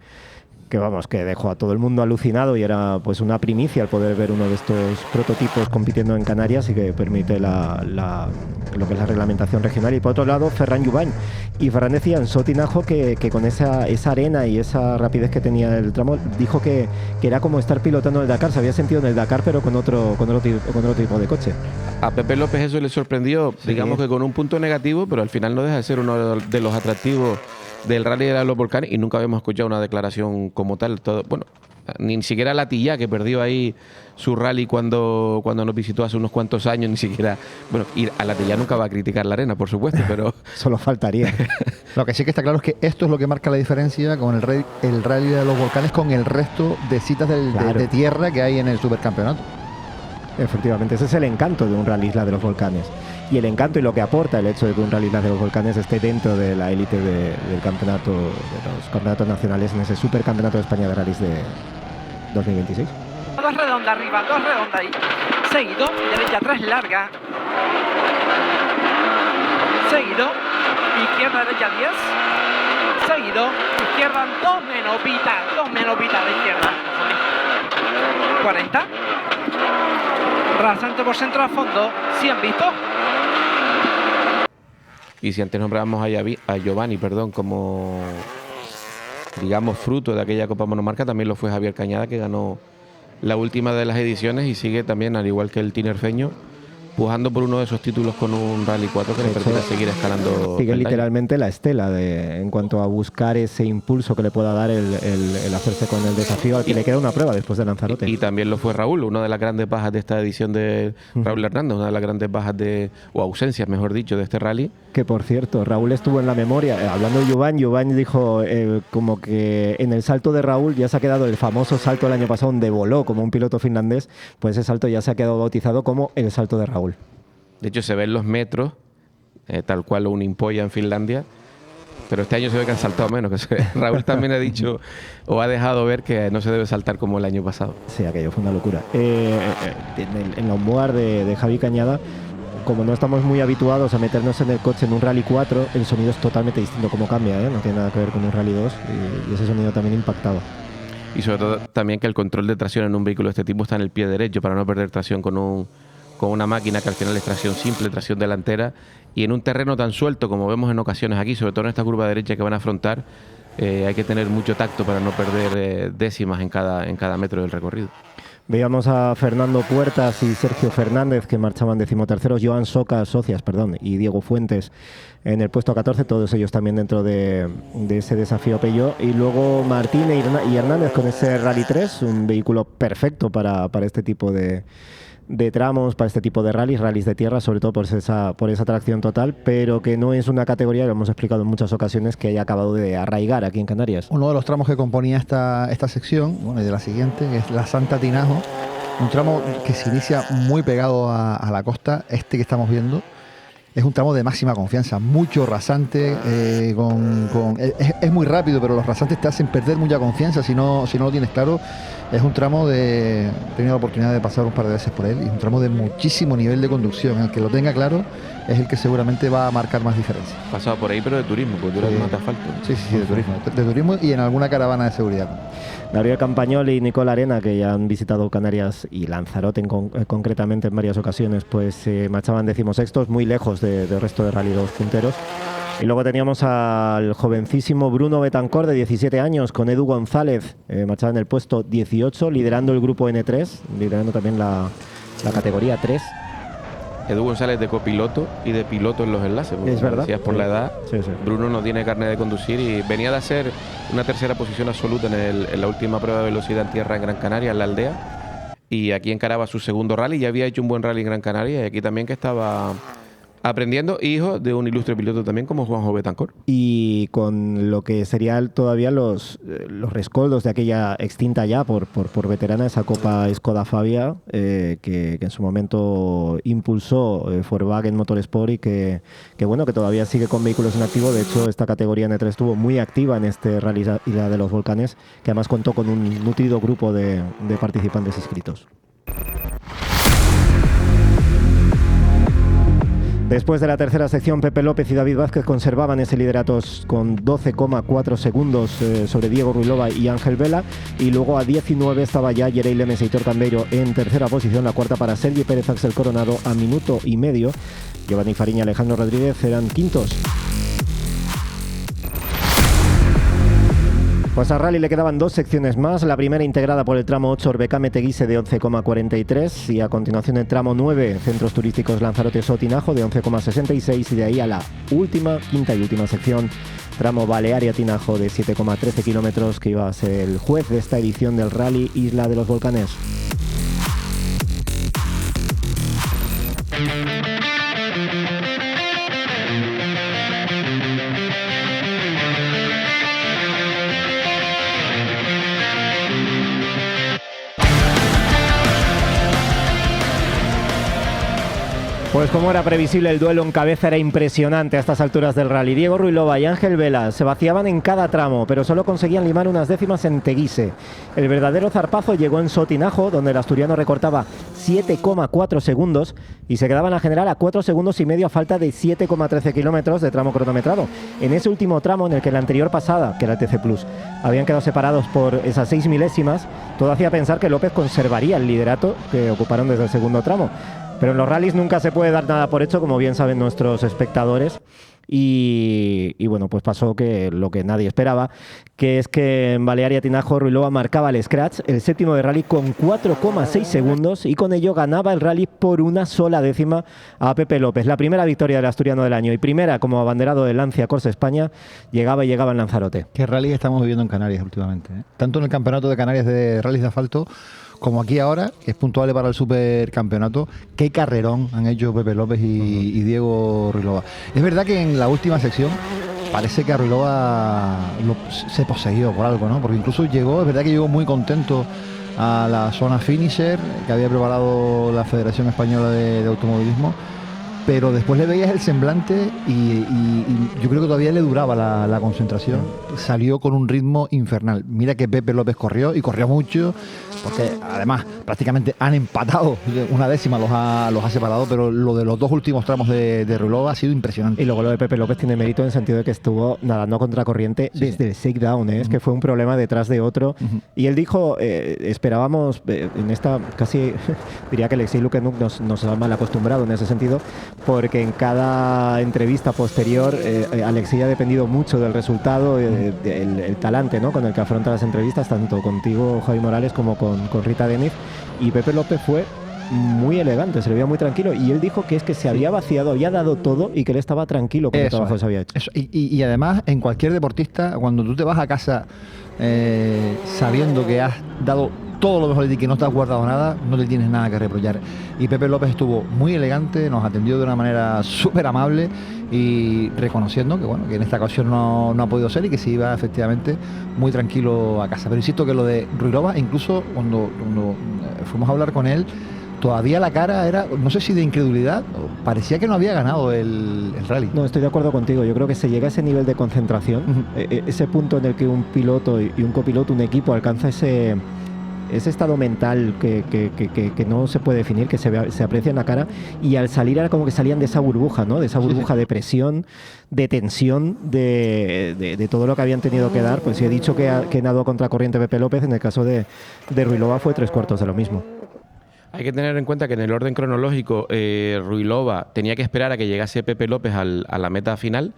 dejó a todo el mundo alucinado, y era pues una primicia el poder ver uno de estos prototipos compitiendo en Canarias, y que permite lo que es la reglamentación regional. Y por otro lado Ferran Jubany, y Ferran decía en Sotinajo que con esa arena y esa rapidez que tenía el tramo, dijo que era como estar pilotando el Dakar, se había sentido en el Dakar pero con otro tipo de coche. A Pepe López eso le sorprendió, sí, digamos que con un punto negativo, pero al final no deja de ser uno de los atractivos del rally de los volcanes, y nunca habíamos escuchado una declaración como tal. Ni siquiera Latilla, que perdió ahí su rally cuando nos visitó hace unos cuantos años, ni siquiera, ir a Latilla nunca va a criticar la arena, por supuesto, pero solo faltaría. Lo que sí que está claro es que esto es lo que marca la diferencia con el rally de los volcanes con el resto de citas de tierra que hay en el supercampeonato. Efectivamente, ese es el encanto de un rally Isla de los Volcanes, y el encanto y lo que aporta el hecho de que un rally Isla de los Volcanes esté dentro de la élite del campeonato, de los campeonatos nacionales, en ese supercampeonato de España de rallies de 2026. 2 redonda arriba, 2 redonda ahí, seguido, derecha 3 larga, seguido, izquierda derecha 10, seguido, izquierda, 2 menos Vita de izquierda. 40. Rasante por centro a fondo, 100 visto. Y si antes nombrábamos a Giovanni, como, digamos, fruto de aquella Copa Monomarca, también lo fue Javier Cañada, que ganó la última de las ediciones y sigue también, al igual que el tinerfeño, pujando por uno de esos títulos con un Rally 4 que le permite seguir escalando. Sigue literalmente la estela en cuanto a buscar ese impulso que le pueda dar el hacerse con el desafío al que le queda una prueba después de Lanzarote. Y también lo fue Raúl, una de las grandes bajas de esta edición de Raúl Hernández, una de las grandes bajas o ausencias, mejor dicho, de este rally. Que por cierto, Raúl estuvo en la memoria, hablando de Giovanni dijo como que en el salto de Raúl ya se ha quedado el famoso salto el año pasado donde voló como un piloto finlandés, pues ese salto ya se ha quedado bautizado como el salto de Raúl. De hecho, se ven los metros, tal cual un impolla en Finlandia, pero este año se ve que han saltado menos. Que Raúl también ha dicho o ha dejado ver que no se debe saltar como el año pasado. Sí, aquello fue una locura. En la onboard de Javi Cañada, como no estamos muy habituados a meternos en el coche en un Rally 4, el sonido es totalmente distinto como cambia, no tiene nada que ver con un Rally 2 y ese sonido también impactaba. Y sobre todo también que el control de tracción en un vehículo de este tipo está en el pie derecho para no perder tracción con una máquina que al final es tracción simple, tracción delantera, y en un terreno tan suelto como vemos en ocasiones aquí, sobre todo en esta curva derecha que van a afrontar, hay que tener mucho tacto para no perder décimas en cada metro del recorrido. Veíamos a Fernando Puertas y Sergio Fernández, que marchaban decimoterceros, Joan Socias, y Diego Fuentes en el puesto 14, todos ellos también dentro de ese desafío Peugeot. Y luego Martín y Hernández con ese Rally 3, un vehículo perfecto para este tipo de tramos, para este tipo de rallies de tierra, sobre todo por esa tracción total, pero que no es una categoría, lo hemos explicado en muchas ocasiones, que haya acabado de arraigar aquí en Canarias. Uno de los tramos que componía esta sección, y de la siguiente, que es la Santa Tinajo, un tramo que se inicia muy pegado a la costa, que estamos viendo. Es un tramo de máxima confianza, mucho rasante, es muy rápido, pero los rasantes te hacen perder mucha confianza si no lo tienes claro. Es un tramo he tenido la oportunidad de pasar un par de veces por él, y es un tramo de muchísimo nivel de conducción. El que lo tenga claro es el que seguramente va a marcar más diferencia. Pasado por ahí, pero de turismo, porque tú no te asfalto. Sí, de turismo y en alguna caravana de seguridad. Gabriel Campañol y Nicole Arena, que ya han visitado Canarias y Lanzarote concretamente en varias ocasiones, pues marchaban decimosextos, muy lejos del resto de Rally 2 punteros. Y luego teníamos al jovencísimo Bruno Betancor, de 17 años, con Edu González, marchaba en el puesto 18, liderando el grupo N3, liderando también la categoría 3. Edu González de copiloto y de piloto en los enlaces. Es verdad. Decías por la edad. Sí. Bruno no tiene carnet de conducir y venía de hacer una tercera posición absoluta en la última prueba de velocidad en tierra en Gran Canaria, en la aldea. Y aquí encaraba su segundo rally. Ya había hecho un buen rally en Gran Canaria y aquí también que estaba aprendiendo, hijo de un ilustre piloto también como Juanjo Betancor. Y con lo que serían todavía los rescoldos de aquella extinta ya por veterana, esa Copa Skoda Fabia, que en su momento impulsó Volkswagen Motorsport y que todavía sigue con vehículos en activo. De hecho, esta categoría N3 estuvo muy activa en este Rally Isla de los Volcanes, que además contó con un nutrido grupo de participantes inscritos. Después de la tercera sección, Pepe López y David Vázquez conservaban ese liderato con 12,4 segundos sobre Diego Ruilova y Ángel Vela, y luego a 19 estaba ya Yerey Lemes y Hitor Cambeiro en tercera posición, la cuarta para Sergi Pérez Axel Coronado a minuto y medio. Giovanni Fariña y Alejandro Rodríguez eran quintos. Pues a Rally le quedaban dos secciones más, la primera integrada por el tramo 8 Orbecame Teguise de 11,43 y a continuación el tramo 9 Centros Turísticos Lanzarote Sotinajo de 11,66 y de ahí a la quinta y última sección tramo Balearia Tinajo de 7,13 kilómetros, que iba a ser el juez de esta edición del Rally Isla de los Volcanes. Pues como era previsible, el duelo en cabeza era impresionante a estas alturas del rally. Diego Ruilova y Ángel Vela se vaciaban en cada tramo, pero solo conseguían limar unas décimas en Teguise. El verdadero zarpazo llegó en Sotinajo, donde el asturiano recortaba 7,4 segundos y se quedaba en la general a 4 segundos y medio a falta de 7,13 kilómetros de tramo cronometrado. En ese último tramo, en el que la anterior pasada, que era el TC Plus, habían quedado separados por esas 6 milésimas, todo hacía pensar que López conservaría el liderato que ocuparon desde el segundo tramo. Pero en los rallies nunca se puede dar nada por hecho, como bien saben nuestros espectadores. Y bueno, pues pasó que lo que nadie esperaba, que es que en Balearia Tinajo Ruilova marcaba el scratch, el séptimo de rally, con 4,6 segundos, y con ello ganaba el rally por una sola décima a Pepe López. La primera victoria del asturiano del año y primera como abanderado de Lancia Corsa España llegaba en Lanzarote. ¿Qué rally estamos viviendo en Canarias últimamente? Tanto en el campeonato de Canarias de rallies de asfalto, como aquí ahora, que es puntuable para el supercampeonato. Qué carrerón han hecho Pepe López y Diego Ruilova. Es verdad que en la última sección parece que a Ruilova se poseyó por algo, ¿no? Porque incluso es verdad que llegó muy contento a la zona finisher que había preparado la Federación Española de Automovilismo, pero después le veías el semblante y yo creo que todavía le duraba la concentración. Salió con un ritmo infernal. Mira que Pepe López corrió, y corrió mucho, porque además prácticamente han empatado, una décima los ha separado, pero lo de los dos últimos tramos de Ruilova ha sido impresionante. Y luego lo de Pepe López tiene mérito en el sentido de que estuvo nadando a contracorriente desde el shakedown, es que fue un problema detrás de otro. Y él dijo, esperábamos en esta, casi diría que Alexei Lukenuk nos ha mal acostumbrado en ese sentido, porque en cada entrevista posterior Alexei ha dependido mucho del resultado, el talante, ¿no?, con el que afronta las entrevistas, tanto contigo, Javi Morales, como con Rita Deniz. Y Pepe López fue muy elegante, se le veía muy tranquilo, y él dijo que es que se había vaciado, había dado todo y que él estaba tranquilo con el trabajo que se había hecho. Y además, en cualquier deportista, cuando tú te vas a casa sabiendo que has dado todo lo mejor de ti, que no te has guardado nada, no le tienes nada que reprochar. Y Pepe López estuvo muy elegante, nos atendió de una manera súper amable y reconociendo que bueno, que en esta ocasión no ha podido ser y que se iba efectivamente muy tranquilo a casa. Pero insisto que lo de Ruilova, incluso cuando fuimos a hablar con él, todavía la cara era, no sé si de incredulidad, parecía que no había ganado el rally. No, estoy de acuerdo contigo. Yo creo que se llega a ese nivel de concentración, ese punto en el que un piloto y un copiloto, un equipo, alcanza ese estado mental que no se puede definir, que se aprecia en la cara, y al salir era como que salían de esa burbuja, ¿no? De esa burbuja de presión, de tensión, de todo lo que habían tenido que dar. Pues si he dicho que nadó a contracorriente Pepe López, en el caso de Ruilova fue 3/4 de lo mismo. Hay que tener en cuenta que en el orden cronológico Ruilova tenía que esperar a que llegase Pepe López a la meta final,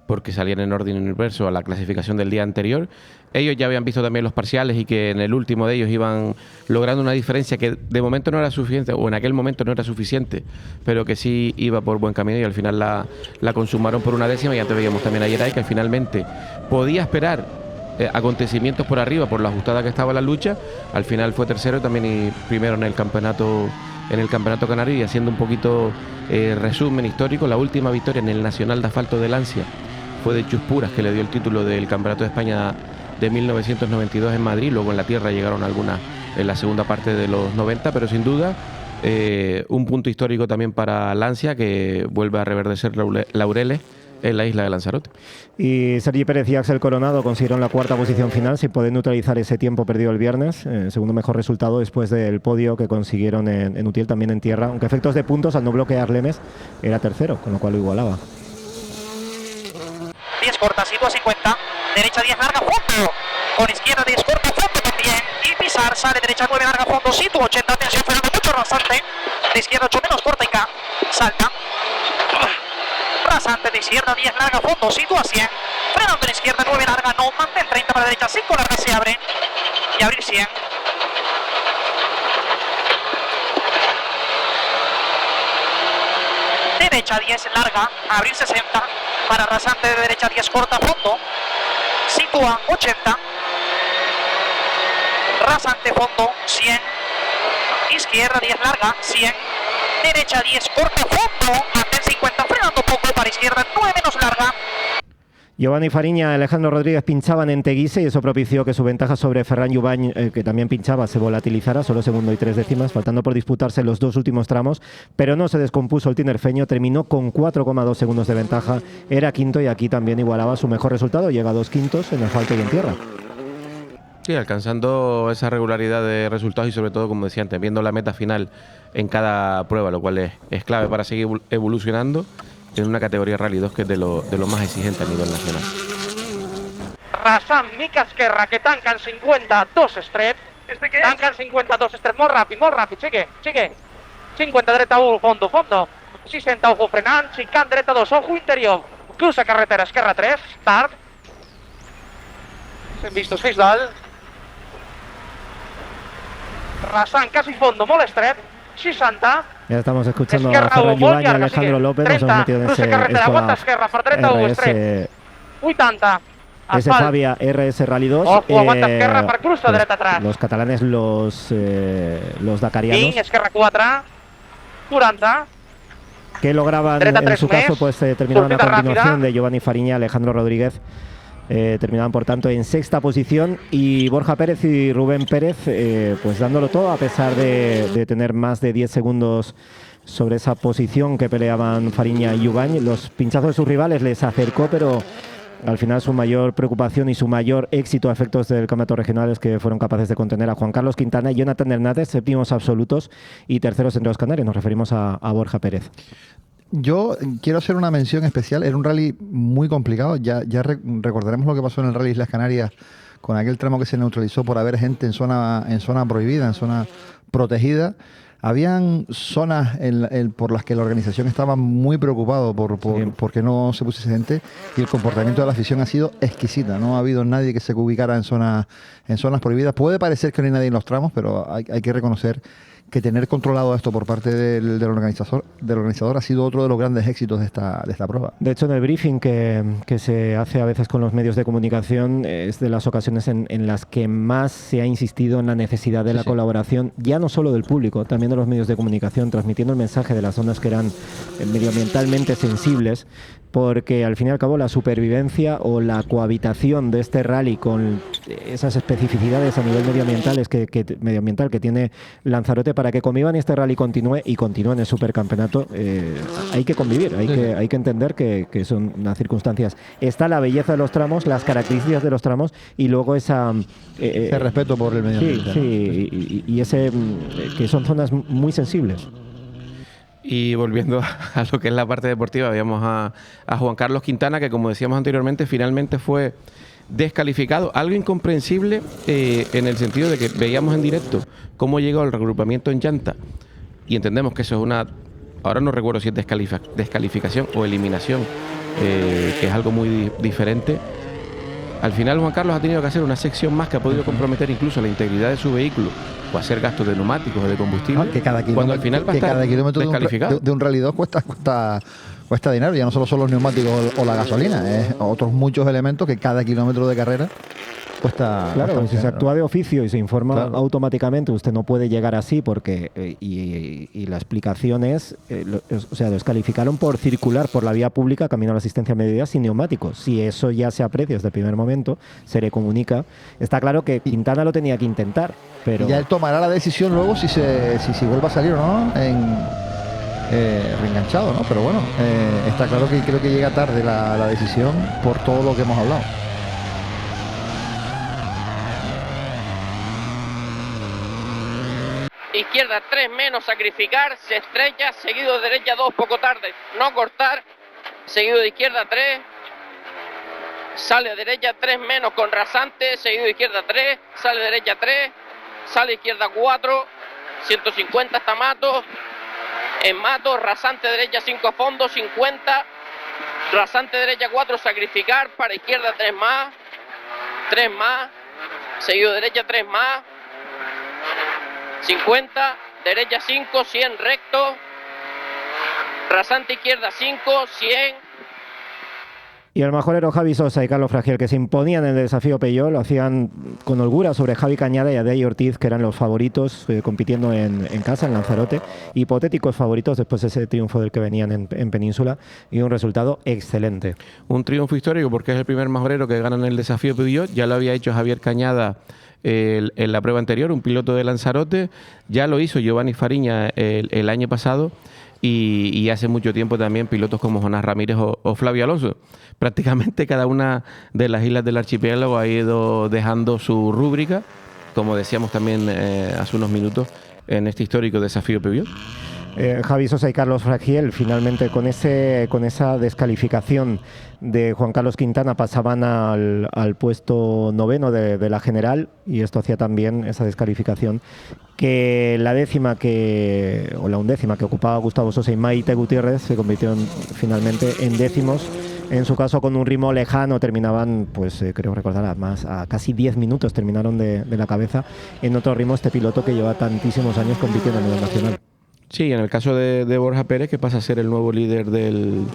porque salían en orden inverso a la clasificación del día anterior. Ellos ya habían visto también los parciales y que en el último de ellos iban logrando una diferencia que de momento no era suficiente, o en aquel momento no era suficiente, pero que sí iba por buen camino, y al final la consumaron por una décima. Y antes veíamos también ayer que finalmente podía esperar acontecimientos por arriba por lo ajustada que estaba la lucha. Al final fue tercero también y primero en el campeonato canario. Y haciendo un poquito resumen histórico, la última victoria en el Nacional de Asfalto de Lancia fue de Chus Puras, que le dio el título del Campeonato de España de 1992 en Madrid. Luego en la tierra llegaron algunas en la segunda parte de los 90, pero sin duda un punto histórico también para Lancia, que vuelve a reverdecer laureles en la isla de Lanzarote. Y Sergi Pérez y Axel Coronado consiguieron la cuarta posición final sin poder neutralizar ese tiempo perdido el viernes, segundo mejor resultado después del podio que consiguieron en Utiel, también en tierra, aunque efectos de puntos al no bloquear Lemes era tercero, con lo cual lo igualaba. 10 cortas y 2.50, derecha 10 larga, fondo, con izquierda 10 corta, fondo también, y pisar, sale derecha 9 larga, fondo, sitio 80, atención, frenando mucho rasante, de izquierda 8 menos corta y K, salta, rasante de izquierda 10 larga, fondo, sitio a 100, frenando en izquierda 9 larga, no, mantén 30 para derecha, 5 larga, se abre, y abrir 100. Derecha 10 larga, abrir 60, para rasante de derecha 10 corta, fondo, sitúa 80, rasante fondo 100, izquierda 10 larga 100, derecha 10 corta, fondo, ante 50, frenando poco para izquierda 9 menos larga. Giovanni Fariña y Alejandro Rodríguez pinchaban en Teguise y eso propició que su ventaja sobre Ferran Jubany, que también pinchaba, se volatilizara, solo segundo y 3 décimas, faltando por disputarse los 2 últimos tramos, pero no se descompuso el tinerfeño, terminó con 4,2 segundos de ventaja, era quinto y aquí también igualaba su mejor resultado, llega a 2 quintos en asfalto y en tierra. Sí, alcanzando esa regularidad de resultados y sobre todo, como decía antes, viendo la meta final en cada prueba, lo cual es clave para seguir evolucionando en una categoría Rally 2 que es de lo más exigente a nivel nacional. Rassan, Mica Esquerra, que tanquen 52 estret. Tanquen 52 estret, molt ràpid, sigue. 50 dreta 1, fondo. 60 ojo frenant, 50 dreta 2, ojo interior. Cruza carretera, esquerra 3, start. Hem vist els feix dalt. Rassan, quasi fondo, molt estret. 60. Ya estamos escuchando Esquerra, a Ferran molt Jubany y llarga, Alejandro sigue. López, 30, nos hemos metido en cruza ese carretera, aguanta esquerra, per dreta 1, estret. RS, 80. ese Asfalt. Fabia RS Rally 2. Ojo, aguanta esquerra per cruza dreta atrás. Los catalanes, los dakarianos. Vinc, esquerra 4. 40. Que lograban, Dreta en 3 su caso, més. pues terminaban a Sortida continuación ràpida. de Giovanni Fariña, Alejandro Rodríguez. Terminaban, por tanto, en sexta posición y Borja Pérez y Rubén Pérez pues dándolo todo a pesar de tener más de 10 segundos sobre esa posición que peleaban Fariña y Jubany. Los pinchazos de sus rivales les acercó, pero al final su mayor preocupación y su mayor éxito a efectos del campeonato regional es que fueron capaces de contener a Juan Carlos Quintana y Jonathan Hernández, séptimos absolutos y terceros entre los canarios. Nos referimos a Borja Pérez. Yo quiero hacer una mención especial. Era un rally muy complicado. Ya recordaremos lo que pasó en el Rally Islas Canarias con aquel tramo que se neutralizó por haber gente en zona prohibida, en zona protegida. Habían zonas por las que la organización estaba muy preocupado porque no se pusiese gente y el comportamiento de la afición ha sido exquisita. No ha habido nadie que se ubicara en zonas prohibidas. Puede parecer que no hay nadie en los tramos, pero hay que reconocer que tener controlado esto por parte del organizador ha sido otro de los grandes éxitos de esta prueba. De hecho, en el briefing que se hace a veces con los medios de comunicación es de las ocasiones en las que más se ha insistido en la necesidad de la colaboración, ya no solo del público, también de los medios de comunicación, transmitiendo el mensaje de las zonas que eran medioambientalmente sensibles, porque al fin y al cabo la supervivencia o la cohabitación de este rally con esas especificidades a nivel medioambiental que tiene Lanzarote para que convivan y este rally continúe en el supercampeonato, hay que convivir, hay que entender que son unas circunstancias. Está la belleza de los tramos, las características de los tramos y luego ese respeto por el medio ambiente. Y ese que son zonas muy sensibles. Y volviendo a lo que es la parte deportiva, veíamos a Juan Carlos Quintana, que como decíamos anteriormente, finalmente fue descalificado. Algo incomprensible en el sentido de que veíamos en directo cómo llegó el reagrupamiento en llanta y entendemos que eso es una... Ahora no recuerdo si es descalificación o eliminación, que es algo muy diferente. Al final Juan Carlos ha tenido que hacer una sección más que ha podido comprometer incluso la integridad de su vehículo o hacer gastos de neumáticos o de combustible, que cada cuando al final va a estar cada kilómetro descalificado. de un Rally 2 cuesta dinero. Ya no solo son los neumáticos o la gasolina, es otros muchos elementos que cada kilómetro de carrera cuesta. Claro, si se actúa de oficio y se informa automáticamente, usted no puede llegar así porque y la explicación es, o sea, descalificaron por circular por la vía pública camino a la asistencia médica sin neumáticos. Si eso ya se aprecia desde el primer momento, se le comunica. Está claro que Quintana lo tenía que intentar, pero y ya él tomará la decisión luego si vuelve a salir o no reenganchado, ¿no? Pero bueno, está claro que creo que llega tarde la decisión por todo lo que hemos hablado. Izquierda 3 menos, sacrificar, se estrella, seguido de derecha 2 poco tarde, no cortar, seguido de izquierda 3, sale derecha 3 menos con rasante, seguido de izquierda 3, sale derecha 3, sale izquierda 4, 150 hasta Mato, en Mato, rasante derecha 5 a fondo, 50, rasante derecha 4, sacrificar, para izquierda 3 más, seguido derecha 3 más, 50, derecha 5, 100 recto, rasante izquierda 5, 100. Y el majorero Javi Sosa y Carlos Fragiel, que se imponían en el desafío Peyo, lo hacían con holgura sobre Javi Cañada y Adey Ortiz, que eran los favoritos compitiendo en casa, en Lanzarote, hipotéticos favoritos después de ese triunfo del que venían en Península, y un resultado excelente. Un triunfo histórico porque es el primer majorero que gana en el desafío Peyo. Ya lo había hecho Javier Cañada en la prueba anterior, un piloto de Lanzarote. Ya lo hizo Giovanni Fariña el año pasado. Y hace mucho tiempo también pilotos como Jonás Ramírez o Flavio Alonso. Prácticamente cada una de las islas del archipiélago ha ido dejando su rúbrica, como decíamos también hace unos minutos, en este histórico desafío Peyo. Javi Sosa y Carlos Fragiel, finalmente con esa descalificación de Juan Carlos Quintana, pasaban al puesto 9º de la general, y esto hacía también esa descalificación que la undécima que ocupaba Gustavo Sosa y Maite Gutiérrez se convirtieron finalmente en décimos. En su caso, con un ritmo lejano, terminaban, pues creo recordar, a casi 10 minutos terminaron de la cabeza. En otro ritmo, este piloto que lleva tantísimos años compitiendo a nivel nacional. Sí, en el caso de Borja Pérez, que pasa a ser el nuevo líder del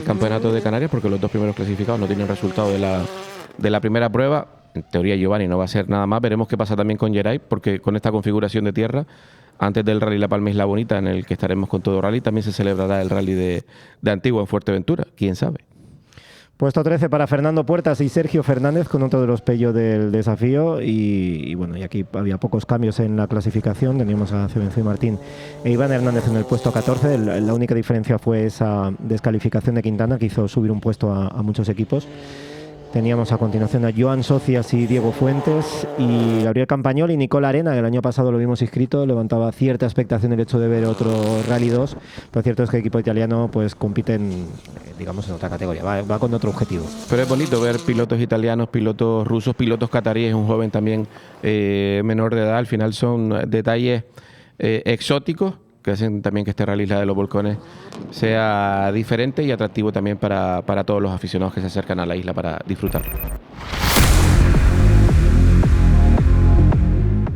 campeonato de Canarias, porque los dos primeros clasificados no tienen resultado de la primera prueba. En teoría Giovanni no va a ser nada más. Veremos qué pasa también con Geray, porque con esta configuración de tierra, antes del Rally La Palma Isla Bonita, en el que estaremos con todo rally, también se celebrará el Rally de Antigua en Fuerteventura. ¿Quién sabe? Puesto 13 para Fernando Puertas y Sergio Fernández, con otro de los Peyo del desafío. Y bueno, y aquí había pocos cambios en la clasificación. Teníamos a Cebenzo y Martín e Iván Hernández en el puesto 14. La única diferencia fue esa descalificación de Quintana, que hizo subir un puesto a muchos equipos. Teníamos a continuación a Joan Socias y Diego Fuentes, y Gabriel Campañol y Nicola Arena, que el año pasado lo vimos inscrito. Levantaba cierta expectación el hecho de ver otro Rally 2, pero cierto es que el equipo italiano pues compite digamos en otra categoría, va con otro objetivo. Pero es bonito ver pilotos italianos, pilotos rusos, pilotos cataríes, un joven también menor de edad. Al final son detalles exóticos que hacen también que este Rally Isla de los Volcanes sea diferente y atractivo también para todos los aficionados que se acercan a la isla para disfrutar.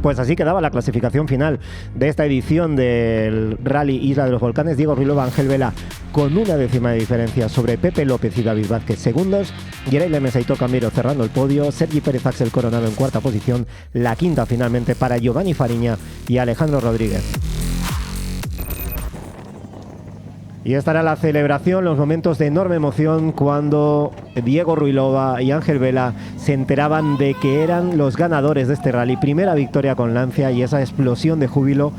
Pues así quedaba la clasificación final de esta edición del Rally Isla de los Volcanes. Diego Ruilova, Ángel Vela con 1 décima de diferencia sobre Pepe López y David Vázquez segundos. Geray Lemes, Aitor Camero cerrando el podio. Sergi Pérez Axel Coronado en cuarta posición. La quinta finalmente para Giovanni Fariña y Alejandro Rodríguez. Y esta era la celebración, los momentos de enorme emoción cuando Diego Ruilova y Ángel Vela se enteraban de que eran los ganadores de este rally. Primera victoria con Lancia, y esa explosión de júbilo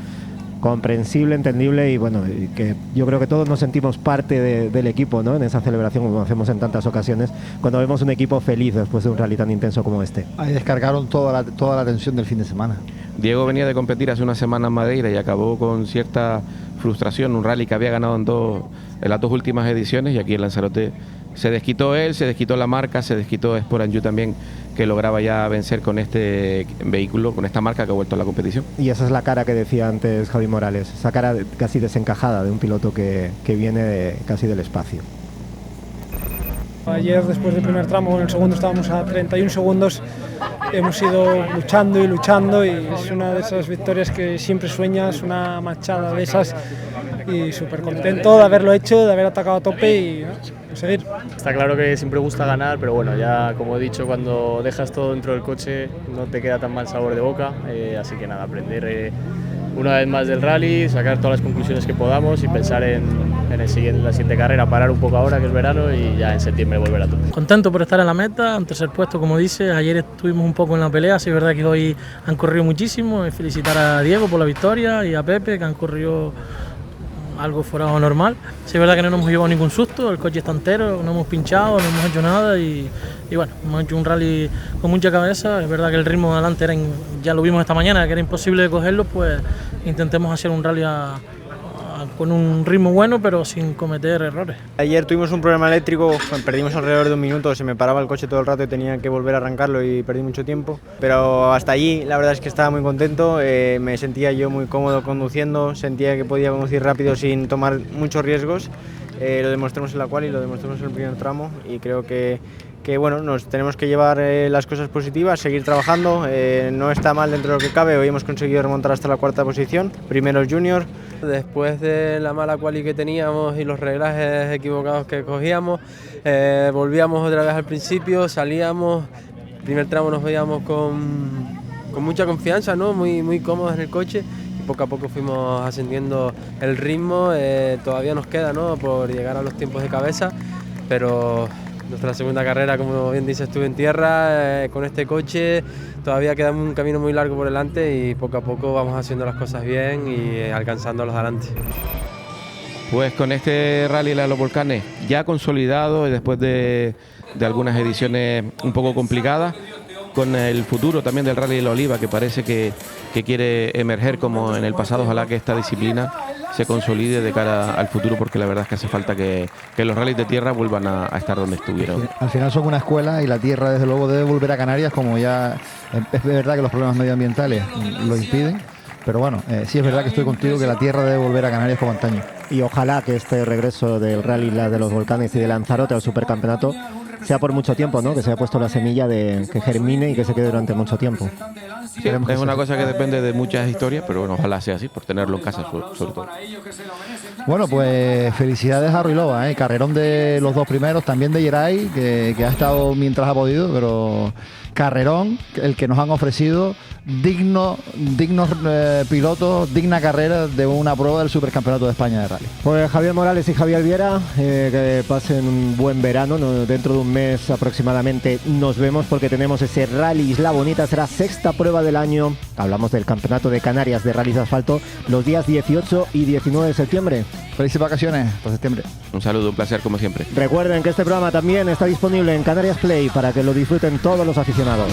comprensible, entendible, y bueno, que yo creo que todos nos sentimos parte del equipo, ¿no? En esa celebración, como hacemos en tantas ocasiones, cuando vemos un equipo feliz después de un rally tan intenso como este. Ahí descargaron toda la tensión del fin de semana. Diego venía de competir hace una semana en Madeira y acabó con cierta frustración, un rally que había ganado en las dos últimas ediciones, y aquí en Lanzarote se desquitó él, se desquitó la marca, se desquitó Sport Anjou también, que lograba ya vencer con este vehículo, con esta marca que ha vuelto a la competición. Y esa es la cara que decía antes Javi Morales, esa cara casi desencajada de un piloto que viene casi del espacio. Ayer, después del primer tramo, en el segundo estábamos a 31 segundos, hemos ido luchando y es una de esas victorias que siempre sueñas, una machada de esas, y súper contento de haberlo hecho, de haber atacado a tope y seguir. Está claro que siempre gusta ganar, pero bueno, ya como he dicho, cuando dejas todo dentro del coche no te queda tan mal sabor de boca, así que nada, aprender una vez más del rally, sacar todas las conclusiones que podamos y pensar en la siguiente carrera, parar un poco ahora que es verano y ya en septiembre volver a tope. Contento por estar en la meta, en tercer puesto como dices. Ayer estuvimos un poco en la pelea, sí es verdad que hoy han corrido muchísimo. Felicitar a Diego por la victoria y a Pepe, que han corrido algo fuera de lo normal. Sí es verdad que no nos hemos llevado ningún susto, el coche está entero, no hemos pinchado, no hemos hecho nada y bueno, hemos hecho un rally con mucha cabeza. Es verdad que el ritmo de adelante ya lo vimos esta mañana, que era imposible de cogerlo, pues intentemos hacer un rally con un ritmo bueno pero sin cometer errores. Ayer tuvimos un problema eléctrico, perdimos alrededor de 1 minuto, se me paraba el coche todo el rato y tenía que volver a arrancarlo y perdí mucho tiempo, pero hasta allí la verdad es que estaba muy contento, me sentía yo muy cómodo conduciendo, sentía que podía conducir rápido sin tomar muchos riesgos, lo demostramos en la quali y lo demostramos en el primer tramo y creo que que bueno, nos tenemos que llevar las cosas positivas, seguir trabajando, no está mal dentro de lo que cabe, hoy hemos conseguido remontar hasta la 4ª posición, primero el junior. Después de la mala quali que teníamos y los reglajes equivocados que cogíamos, volvíamos otra vez al principio, salíamos, el primer tramo nos veíamos con mucha confianza, ¿no? Muy cómodos en el coche y poco a poco fuimos ascendiendo el ritmo, todavía nos queda, ¿no?, por llegar a los tiempos de cabeza, pero nuestra segunda carrera, como bien dices tú, en tierra, con este coche todavía queda un camino muy largo por delante y poco a poco vamos haciendo las cosas bien y alcanzándolos adelante. Pues con este rally de los volcanes ya consolidado y después de algunas ediciones un poco complicadas, con el futuro también del Rally de la Oliva, que parece que quiere emerger como en el pasado. Ojalá que esta disciplina se consolide de cara al futuro, porque la verdad es que hace falta que los rallies de tierra vuelvan a estar donde estuvieron. Al final son una escuela y la tierra desde luego debe volver a Canarias, como ya es verdad que los problemas medioambientales lo impiden. Pero bueno, sí es verdad que estoy contigo, que la tierra debe volver a Canarias como antaño. Y ojalá que este regreso del Rally de los Volcanes y de Lanzarote al Supercampeonato sea por mucho tiempo, ¿no? Que se haya puesto la semilla de que germine y que se quede durante mucho tiempo. Sí, es una cosa que depende de muchas historias, pero bueno, ojalá sea así, por tenerlo en casa sobre todo. Bueno, pues felicidades a Ruilova, carrerón de los dos primeros, también de Geray, que ha estado mientras ha podido, pero carrerón el que nos han ofrecido, dignos pilotos, digna carrera de una prueba del Supercampeonato de España de Rally. Pues Javier Morales y Javier Viera, que pasen un buen verano, ¿no? Dentro de un mes aproximadamente nos vemos, porque tenemos ese Rally Isla Bonita, será 6ª prueba del año, hablamos del Campeonato de Canarias de Rallys de Asfalto, los días 18 y 19 de septiembre. Felices vacaciones por septiembre. Un saludo, un placer como siempre. Recuerden que este programa también está disponible en Canarias Play para que lo disfruten todos los aficionados.